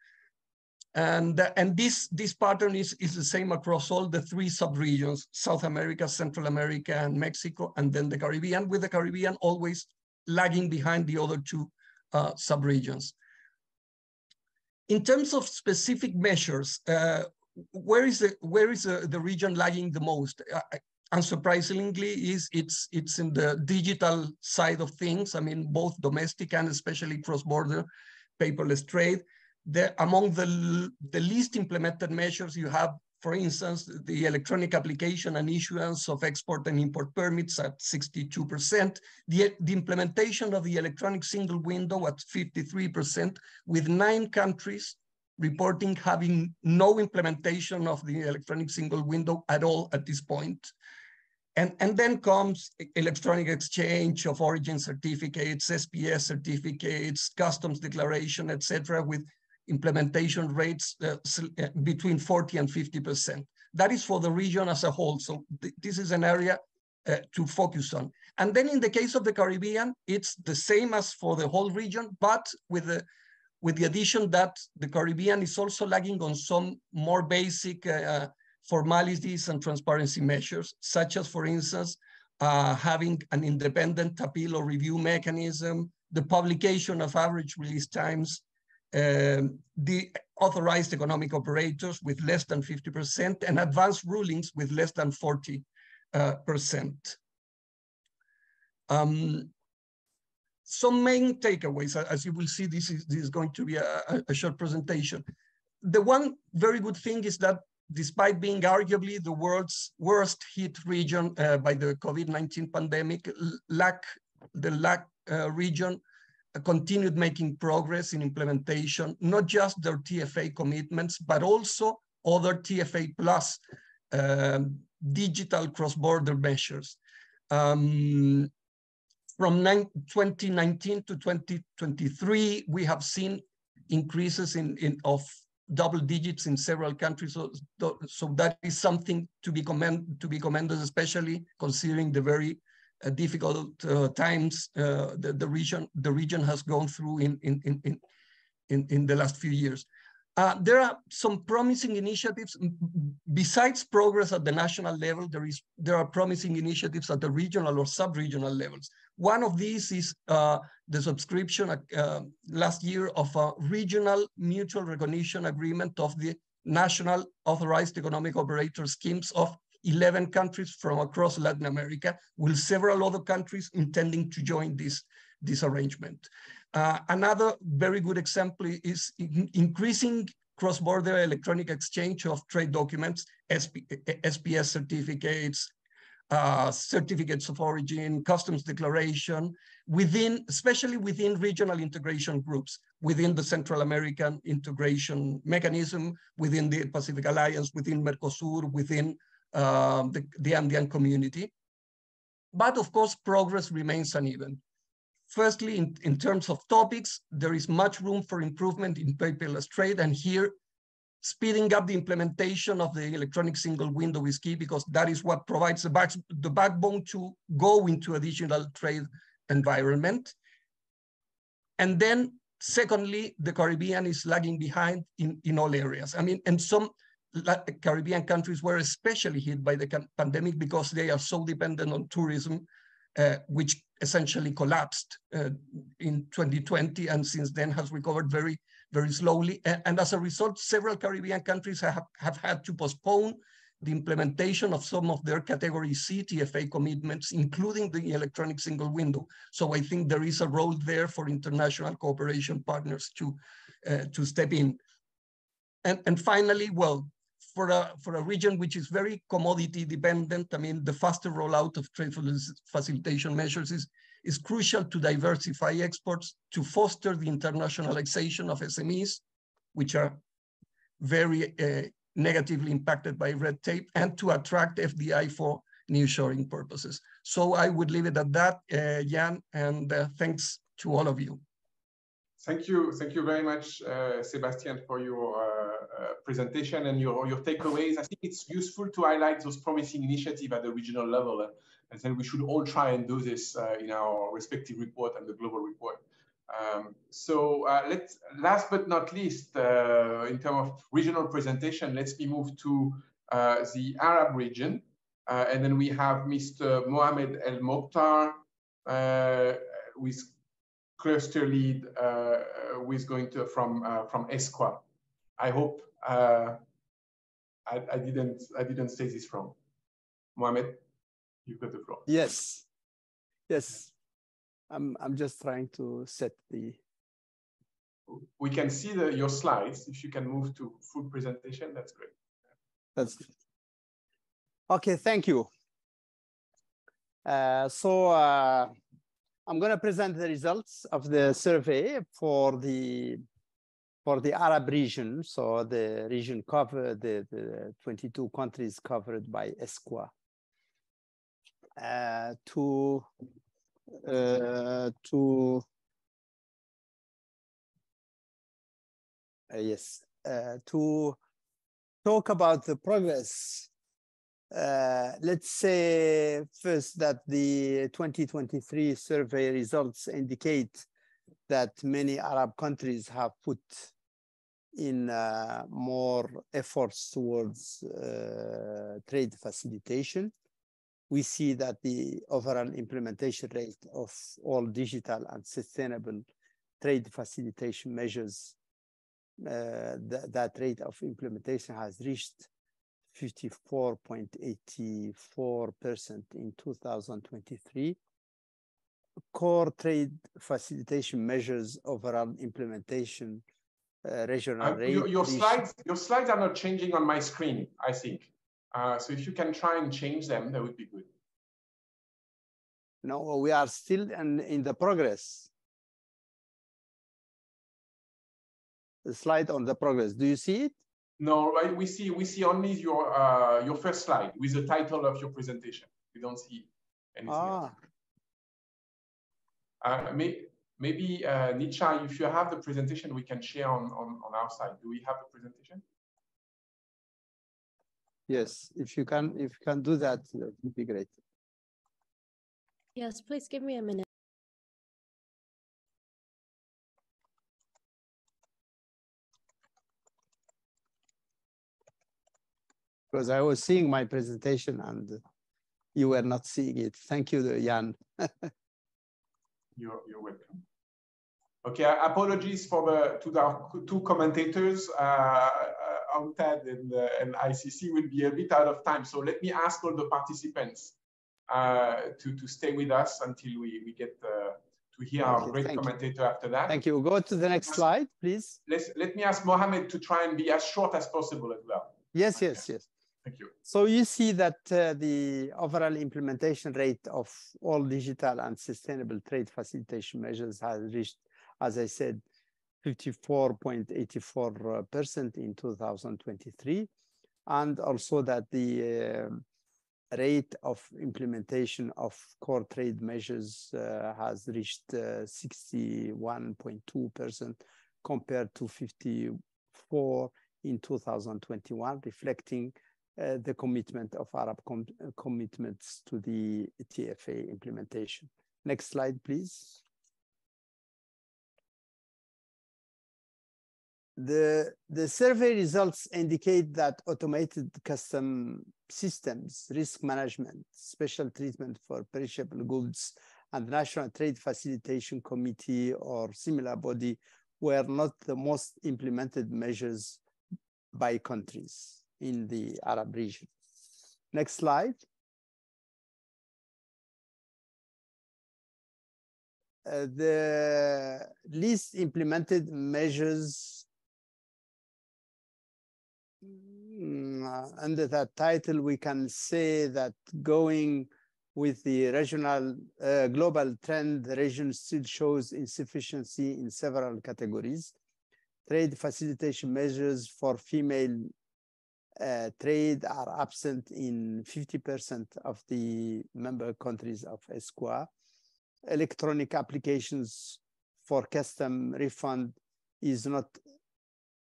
And this pattern is the same across all the 3 sub-regions: South America, Central America, and Mexico, and then the Caribbean, with the Caribbean always lagging behind the other 2 sub-regions. In terms of specific measures, where is the region lagging the most? Unsurprisingly, it's in the digital side of things. I mean, both domestic and especially cross-border paperless trade. Among the least implemented measures, you have For instance, the electronic application and issuance of export and import permits at 62%, the implementation of the electronic single window at 53%, with 9 countries reporting having no implementation of the electronic single window at all at this point. And then comes electronic exchange of origin certificates, SPS certificates, customs declaration, etc., with implementation rates between 40 and 50%. That is for the region as a whole. So this is an area to focus on. And then in the case of the Caribbean, it's the same as for the whole region, but with the addition that the Caribbean is also lagging on some more basic formalities and transparency measures, such as, for instance, having an independent appeal or review mechanism, the publication of average release times, the authorized economic operators with less than 50%, and advanced rulings with less than 40%. Some main takeaways, as you will see, this is going to be a short presentation. The one very good thing is that despite being arguably the world's worst hit region by the COVID-19 pandemic, the LAC region continued making progress in implementation, not just their TFA commitments, but also other TFA plus digital cross-border measures. From 2019 to 2023, we have seen increases of double digits in several countries. So that is something to be commended, especially considering the very difficult times the region has gone through in the last few years. There are some promising initiatives. Besides progress at the national level, there are promising initiatives at the regional or sub-regional levels. One of these is the subscription last year of a regional mutual recognition agreement of the national authorized economic operator schemes of 11 countries from across Latin America, with several other countries intending to join this arrangement. Another very good example is increasing cross-border electronic exchange of trade documents, SPS certificates, certificates of origin, customs declaration, especially within regional integration groups, within the Central American integration mechanism, within the Pacific Alliance, within Mercosur, within the Andean community. But of course, progress remains uneven. Firstly, in terms of topics, there is much room for improvement in paperless trade, and here speeding up the implementation of the electronic single window is key, because that is what provides the backbone to go into a digital trade environment. And then secondly, the Caribbean is lagging behind in all areas. I mean, and some Caribbean countries were especially hit by the pandemic because they are so dependent on tourism, which essentially collapsed in 2020, and since then has recovered very, very slowly. And as a result, several Caribbean countries have had to postpone the implementation of some of their Category C TFA commitments, including the electronic single window. So I think there is a role there for international cooperation partners to step in. And finally, well, for a region which is very commodity dependent, I mean, the faster rollout of trade facilitation measures is crucial to diversify exports, to foster the internationalization of SMEs, which are very negatively impacted by red tape, and to attract FDI for nearshoring purposes. So I would leave it at that, Jan, and thanks to all of you. Thank you very much, Sebastian, for your presentation and your takeaways. I think it's useful to highlight those promising initiatives at the regional level, and then we should all try and do this in our respective report and the global report. Last but not least, in terms of regional presentation, let's move to the Arab region, and then we have Mr. Mohamed El Mokhtar with cluster lead, who is going to from ESCAP. I hope I didn't say this wrong. Mohamed, you've got the floor. Yes. I'm just trying to set the. We can see your slides. If you can move to full presentation, that's great. That's okay. Thank you. I'm going to present the results of the survey for the Arab region. So the region covered the 22 countries covered by ESCAP. To talk about the progress, let's say first that the 2023 survey results indicate that many Arab countries have put in more efforts towards trade facilitation. We see that the overall implementation rate of all digital and sustainable trade facilitation measures, that rate of implementation has reached 54.84% in 2023. Core trade facilitation measures overall implementation regional rate. Your slides are not changing on my screen, I think. So if you can try and change them, that would be good. No, we are still in the progress. The slide on the progress. Do you see it? No, right. We see only your first slide with the title of your presentation. We don't see anything else. Maybe Nietzsche, if you have the presentation, we can share on our side. Do we have the presentation? Yes, if you can do that, that would be great. Yes, please give me a minute. Because I was seeing my presentation and you were not seeing it. Thank you, Jan. You're welcome. Okay, apologies to the two commentators. UNCTAD and ICC will be a bit out of time. So let me ask all the participants to stay with us until we get to hear our great commentator after that. Thank you. Go to the next slide, please. Let me ask Mohammed to try and be as short as possible as well. Yes. Thank you. So you see that the overall implementation rate of all digital and sustainable trade facilitation measures has reached, as I said, 54.84% in 2023, and also that the rate of implementation of core trade measures has reached 61.2% compared to 54% in 2021, reflecting the commitment of Arab commitments to the TFA implementation. Next slide, please. The survey results indicate that automated custom systems, risk management, special treatment for perishable goods, and National Trade Facilitation Committee or similar body were not the most implemented measures by countries in the Arab region. Next slide. The least implemented measures under that title, we can say that going with the regional global trend, the region still shows insufficiency in several categories. Trade facilitation measures for female trade are absent in 50% of the member countries of ESCAP. Electronic applications for custom refund is not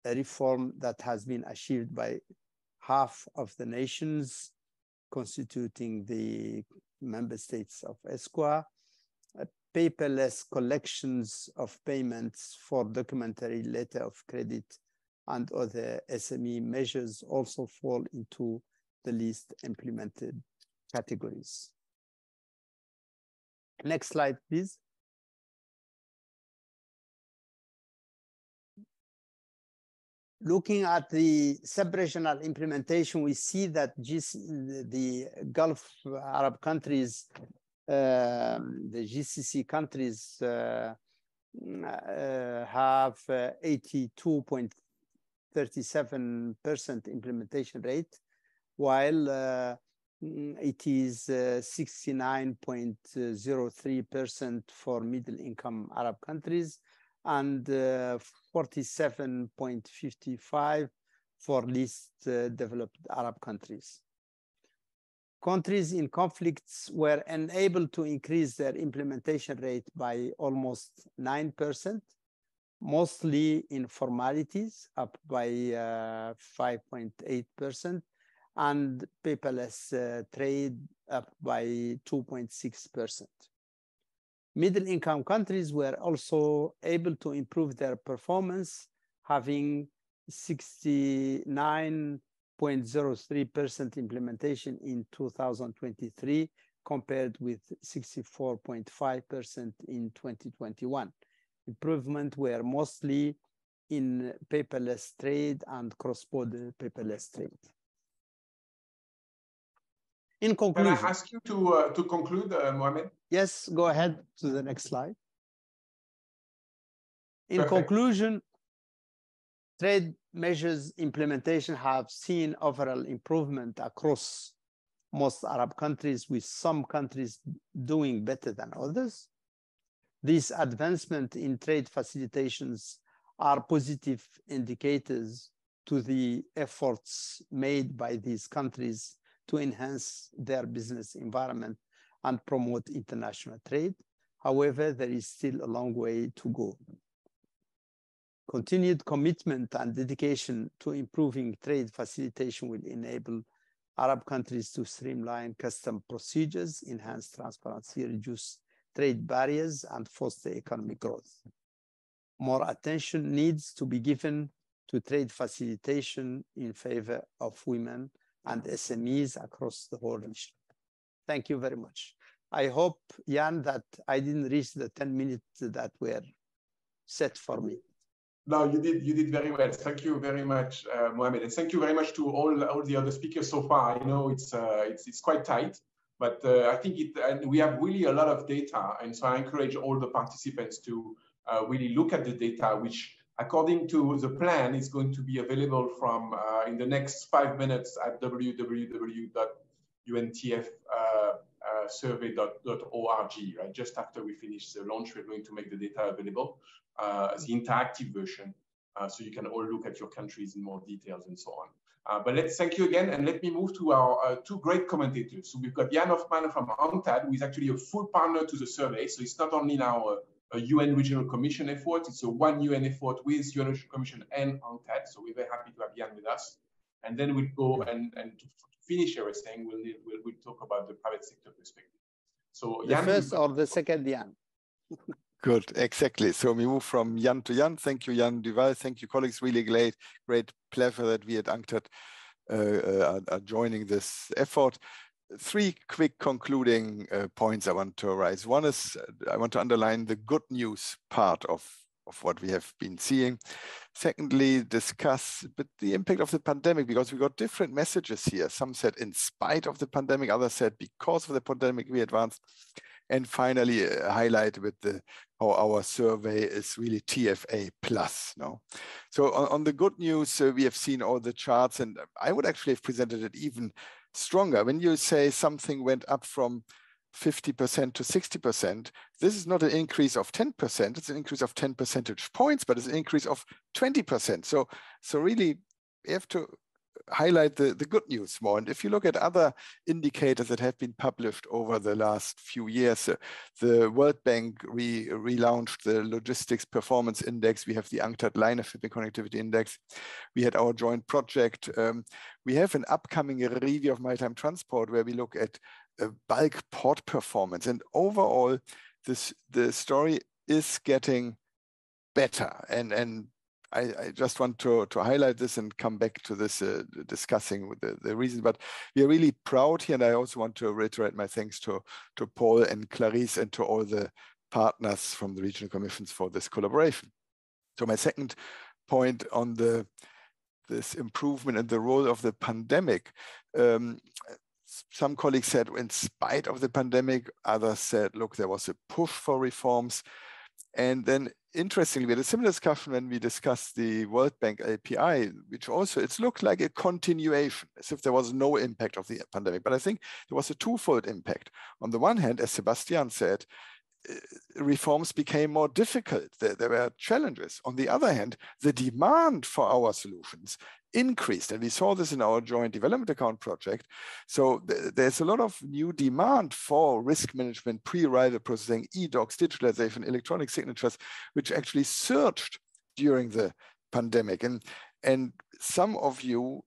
a reform that has been achieved by half of the nations constituting the member states of ESCAP. Paperless collections of payments for documentary letter of credit and other SME measures also fall into the least implemented categories. Next slide, please. Looking at the sub-regional implementation, we see that the Gulf Arab countries, the GCC countries have 82.37% implementation rate, while it is 69.03% for middle-income Arab countries and 47.55% for least developed Arab countries. Countries in conflicts were unable to increase their implementation rate by almost 9%, mostly in formalities, up by 5.8%, and paperless trade up by 2.6%. Middle-income countries were also able to improve their performance, having 69.03% implementation in 2023, compared with 64.5% in 2021. Improvement were mostly in paperless trade and cross-border paperless trade. In conclusion, can I ask you to conclude, Mohamed? Yes, go ahead to the next slide. In Perfect. conclusion, trade measures implementation have seen overall improvement across most Arab countries, with some countries doing better than others. These advancements in trade facilitations are positive indicators to the efforts made by these countries to enhance their business environment and promote international trade. However, there is still a long way to go. Continued commitment and dedication to improving trade facilitation will enable Arab countries to streamline custom procedures, enhance transparency, reduce trade barriers, and foster economic growth. More attention needs to be given to trade facilitation in favor of women and SMEs across the whole region. Thank you very much. I hope, Jan, that I didn't reach the 10 minutes that were set for me. No, you did very well. Thank you very much, Mohamed, and thank you very much to all the other speakers so far. I know it's quite tight, but I think and we have really a lot of data, and so I encourage all the participants to really look at the data, which, according to the plan, is going to be available from in the next 5 minutes at www.untf-survey.org. Right, just after we finish the launch, we're going to make the data available, the interactive version, so you can all look at your countries in more details and so on. But let's thank you again, and let me move to our two great commentators. So we've got Jan Hofman from UNCTAD, who is actually a full partner to the survey. So it's not only now a UN Regional Commission effort, it's a one UN effort with UN Regional Commission and UNCTAD. So we're very happy to have Jan with us. And then we'll go and to finish everything, we'll talk about the private sector perspective. So the Jan, first or the second Jan? Good, exactly. So we move from Jan to Jan. Thank you, Jan Duval. Thank you, colleagues. Really great pleasure that we at UNCTAD are joining this effort. Three quick concluding points I want to raise. One is I want to underline the good news part of what we have been seeing. Secondly, discuss the impact of the pandemic, because we got different messages here. Some said in spite of the pandemic, others said because of the pandemic we advanced. And finally, highlight with how our survey is really TFA plus. No? So on the good news, we have seen all the charts, and I would actually have presented it even stronger. When you say something went up from 50% to 60%, this is not an increase of 10%, it's an increase of 10 percentage points, but it's an increase of 20%. So really, we have to highlight the good news more. And if you look at other indicators that have been published over the last few years, the World Bank relaunched the Logistics Performance Index. We have the UNCTAD Line of Shipping Connectivity Index. We had our joint project. We have an upcoming review of maritime transport where we look at bulk port performance. And overall, the story is getting better. And I just want to highlight this and come back to this discussing the reason, but we are really proud here. And I also want to reiterate my thanks to Paul and Clarice and to all the partners from the regional commissions for this collaboration. So my second point on this improvement and the role of the pandemic, some colleagues said in spite of the pandemic, others said, look, there was a push for reforms. And then interestingly, we had a similar discussion when we discussed the World Bank LPI, which also, it looked like a continuation, as if there was no impact of the pandemic. But I think there was a twofold impact. On the one hand, as Sebastian said, reforms became more difficult. There were challenges. On the other hand, the demand for our solutions increased. And we saw this in our joint development account project. So there's a lot of new demand for risk management, pre-arrival processing, e-docs, digitalization, electronic signatures, which actually surged during the pandemic. And some of you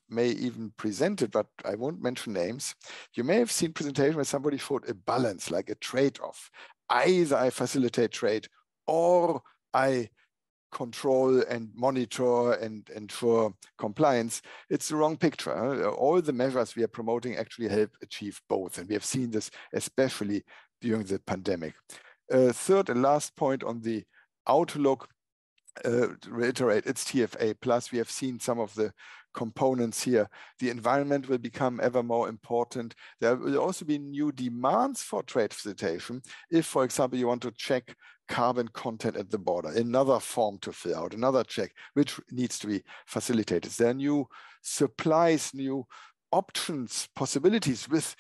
may even presented, but I won't mention names. You may have seen presentation where somebody showed a balance, like a trade-off. Either I facilitate trade or I control and monitor and ensure compliance. It's the wrong picture. All the measures we are promoting actually help achieve both. And we have seen this especially during the pandemic. Third and last point on the outlook, to reiterate, it's TFA plus. We have seen some of the components here. The environment will become ever more important. There will also be new demands for trade facilitation. If, for example, you want to check carbon content at the border, another form to fill out, another check, which needs to be facilitated. There are new supplies, new options, possibilities with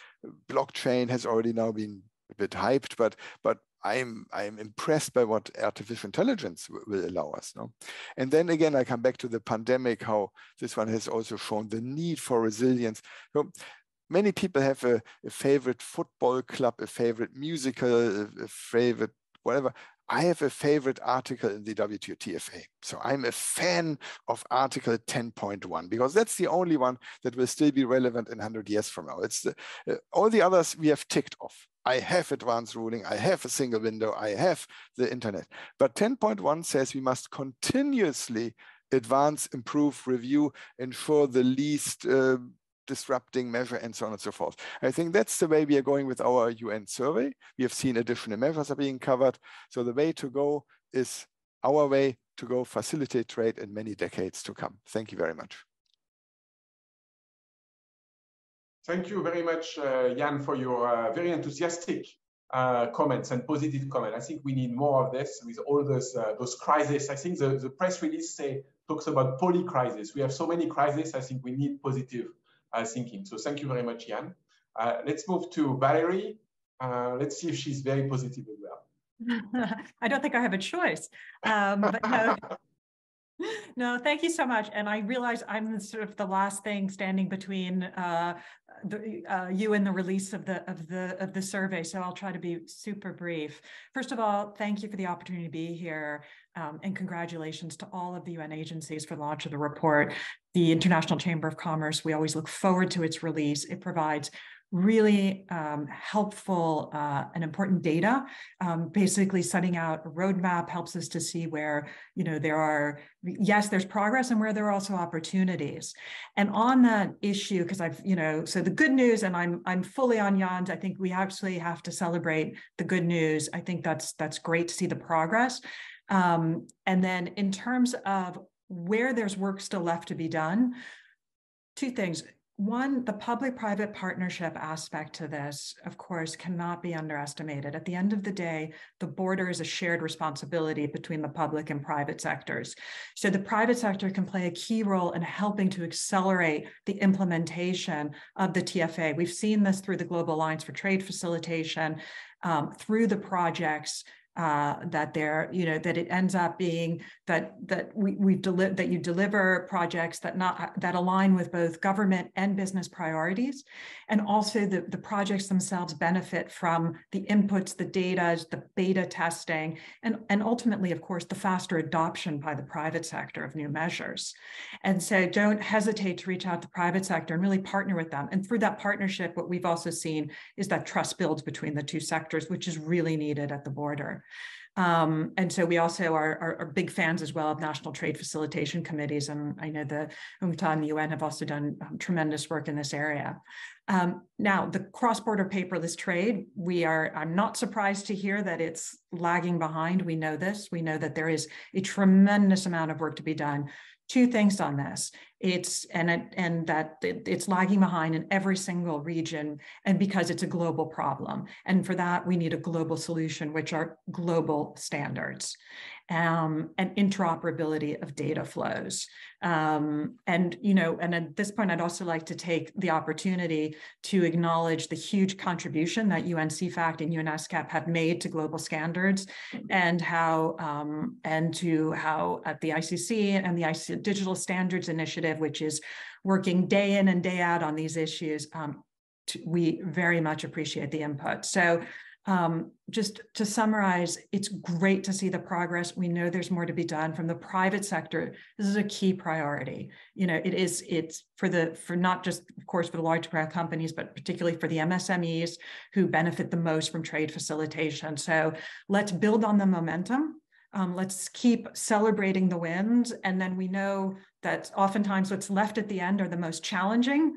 blockchain has already now been a bit hyped, but I'm impressed by what artificial intelligence will allow us. No? And then again, I come back to the pandemic, how this one has also shown the need for resilience. So many people have a favorite football club, a favorite musical, a favorite whatever. I have a favorite article in the WTO TFA. So I'm a fan of Article 10.1 because that's the only one that will still be relevant in 100 years from now. It's all the others we have ticked off. I have advanced ruling, I have a single window, I have the internet. But 10.1 says we must continuously advance, improve, review, ensure the least disrupting measure, and so on and so forth. I think that's the way we are going with our UN survey. We have seen additional measures are being covered. So the way to go is our way to go facilitate trade in many decades to come. Thank you very much. Thank you very much, Jan, for your very enthusiastic comments and positive comments. I think we need more of this with all those crises. I think the press release talks about poly-crisis. We have so many crises. I think we need positive thinking. So thank you very much, Jan. Let's move to Valerie. Let's see if she's very positive as well. I don't think I have a choice, but no. No, thank you so much. And I realize I'm sort of the last thing standing between you and the release of the survey. So I'll try to be super brief. First of all, thank you for the opportunity to be here, and congratulations to all of the UN agencies for the launch of the report. The International Chamber of Commerce, we always look forward to its release. It provides really helpful and important data. Basically setting out a roadmap helps us to see where, there's progress and where there are also opportunities. And on that issue, because so the good news, and I'm fully on Jan's, I think we actually have to celebrate the good news. I think that's great to see the progress. And then in terms of where there's work still left to be done, two things. One, the public-private partnership aspect to this, of course, cannot be underestimated. At the end of the day, the border is a shared responsibility between the public and private sectors. So the private sector can play a key role in helping to accelerate the implementation of the TFA. We've seen this through the Global Alliance for Trade Facilitation, through the projects that it ends up being that you deliver projects that align with both government and business priorities, and also the projects themselves benefit from the inputs, the data, the beta testing, and ultimately, of course, the faster adoption by the private sector of new measures. And so don't hesitate to reach out to the private sector and really partner with them. And through that partnership, what we've also seen is that trust builds between the two sectors, which is really needed at the border. And so we also are big fans as well of national trade facilitation committees. And I know the UNCTAD and the UN have also done tremendous work in this area. Now, the cross-border paperless trade, I'm not surprised to hear that it's lagging behind. We know this. We know that there is a tremendous amount of work to be done two things on this. It's lagging behind in every single region, and because it's a global problem. And for that, we need a global solution, which are global standards and interoperability of data flows. And at this point, I'd also like to take the opportunity to acknowledge the huge contribution that UNCTAD and ESCAP have made to global standards, and how at the ICC and the ICC Digital Standards Initiative, which is working day in and day out on these issues, we very much appreciate the input. So just to summarize, it's great to see the progress. We know there's more to be done from the private sector. This is a key priority. It's for not just, of course, for the large companies, but particularly for the MSMEs who benefit the most from trade facilitation. So let's build on the momentum. Let's keep celebrating the wins. And then we know that oftentimes what's left at the end are the most challenging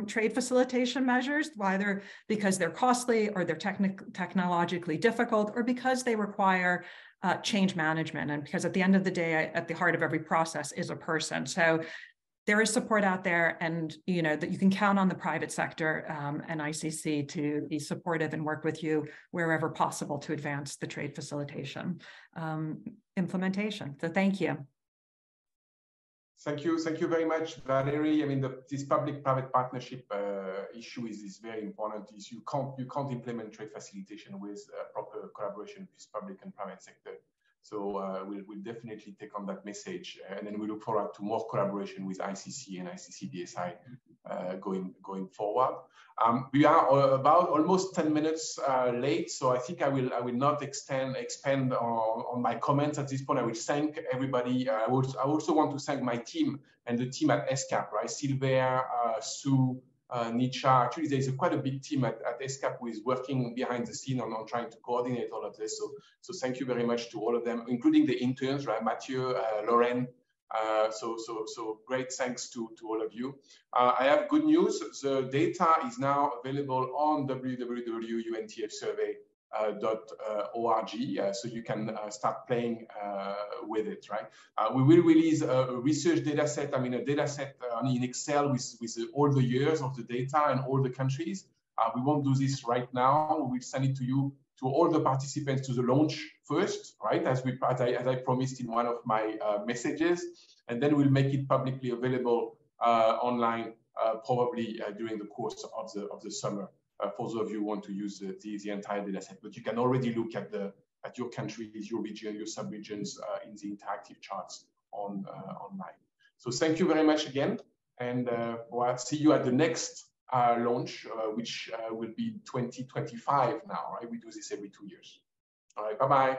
trade facilitation measures, either because they're costly or they're technologically difficult, or because they require change management. And because at the end of the day, at the heart of every process is a person. So there is support out there, and that you can count on the private sector and ICC to be supportive and work with you wherever possible to advance the trade facilitation implementation. So thank you. Thank you very much, Valerie. I mean, this public-private partnership issue is very important. You can't implement trade facilitation with proper collaboration with public and private sector. So we'll definitely take on that message, and then we look forward to more collaboration with ICC and ICC-DSI going forward. We are about almost 10 minutes late, so I think I will not expand on my comments at this point. I will thank everybody. I also want to thank my team and the team at ESCAP, right? Silver, Sue, Nicha. Actually, there's quite a big team at ESCAP who is working behind the scene on trying to coordinate all of this. So thank you very much to all of them, including the interns, right? Mathieu, Lauren. So great thanks to all of you. I have good news. The data is now available on www.untfsurvey.org, so you can start playing with it, right? We will release a research data set, a data set in Excel with all the years of the data and all the countries. We won't do this right now. We will send it to you, to all the participants, to the launch first, right? As I promised in one of my messages, and then we'll make it publicly available online, probably during the course of the summer. For those of you who want to use the entire data set, but you can already look at your countries, your region, your sub-regions in the interactive charts online. So thank you very much again, and we'll see you at the next launch, which will be 2025 now, right? We do this every 2 years. All right, bye-bye.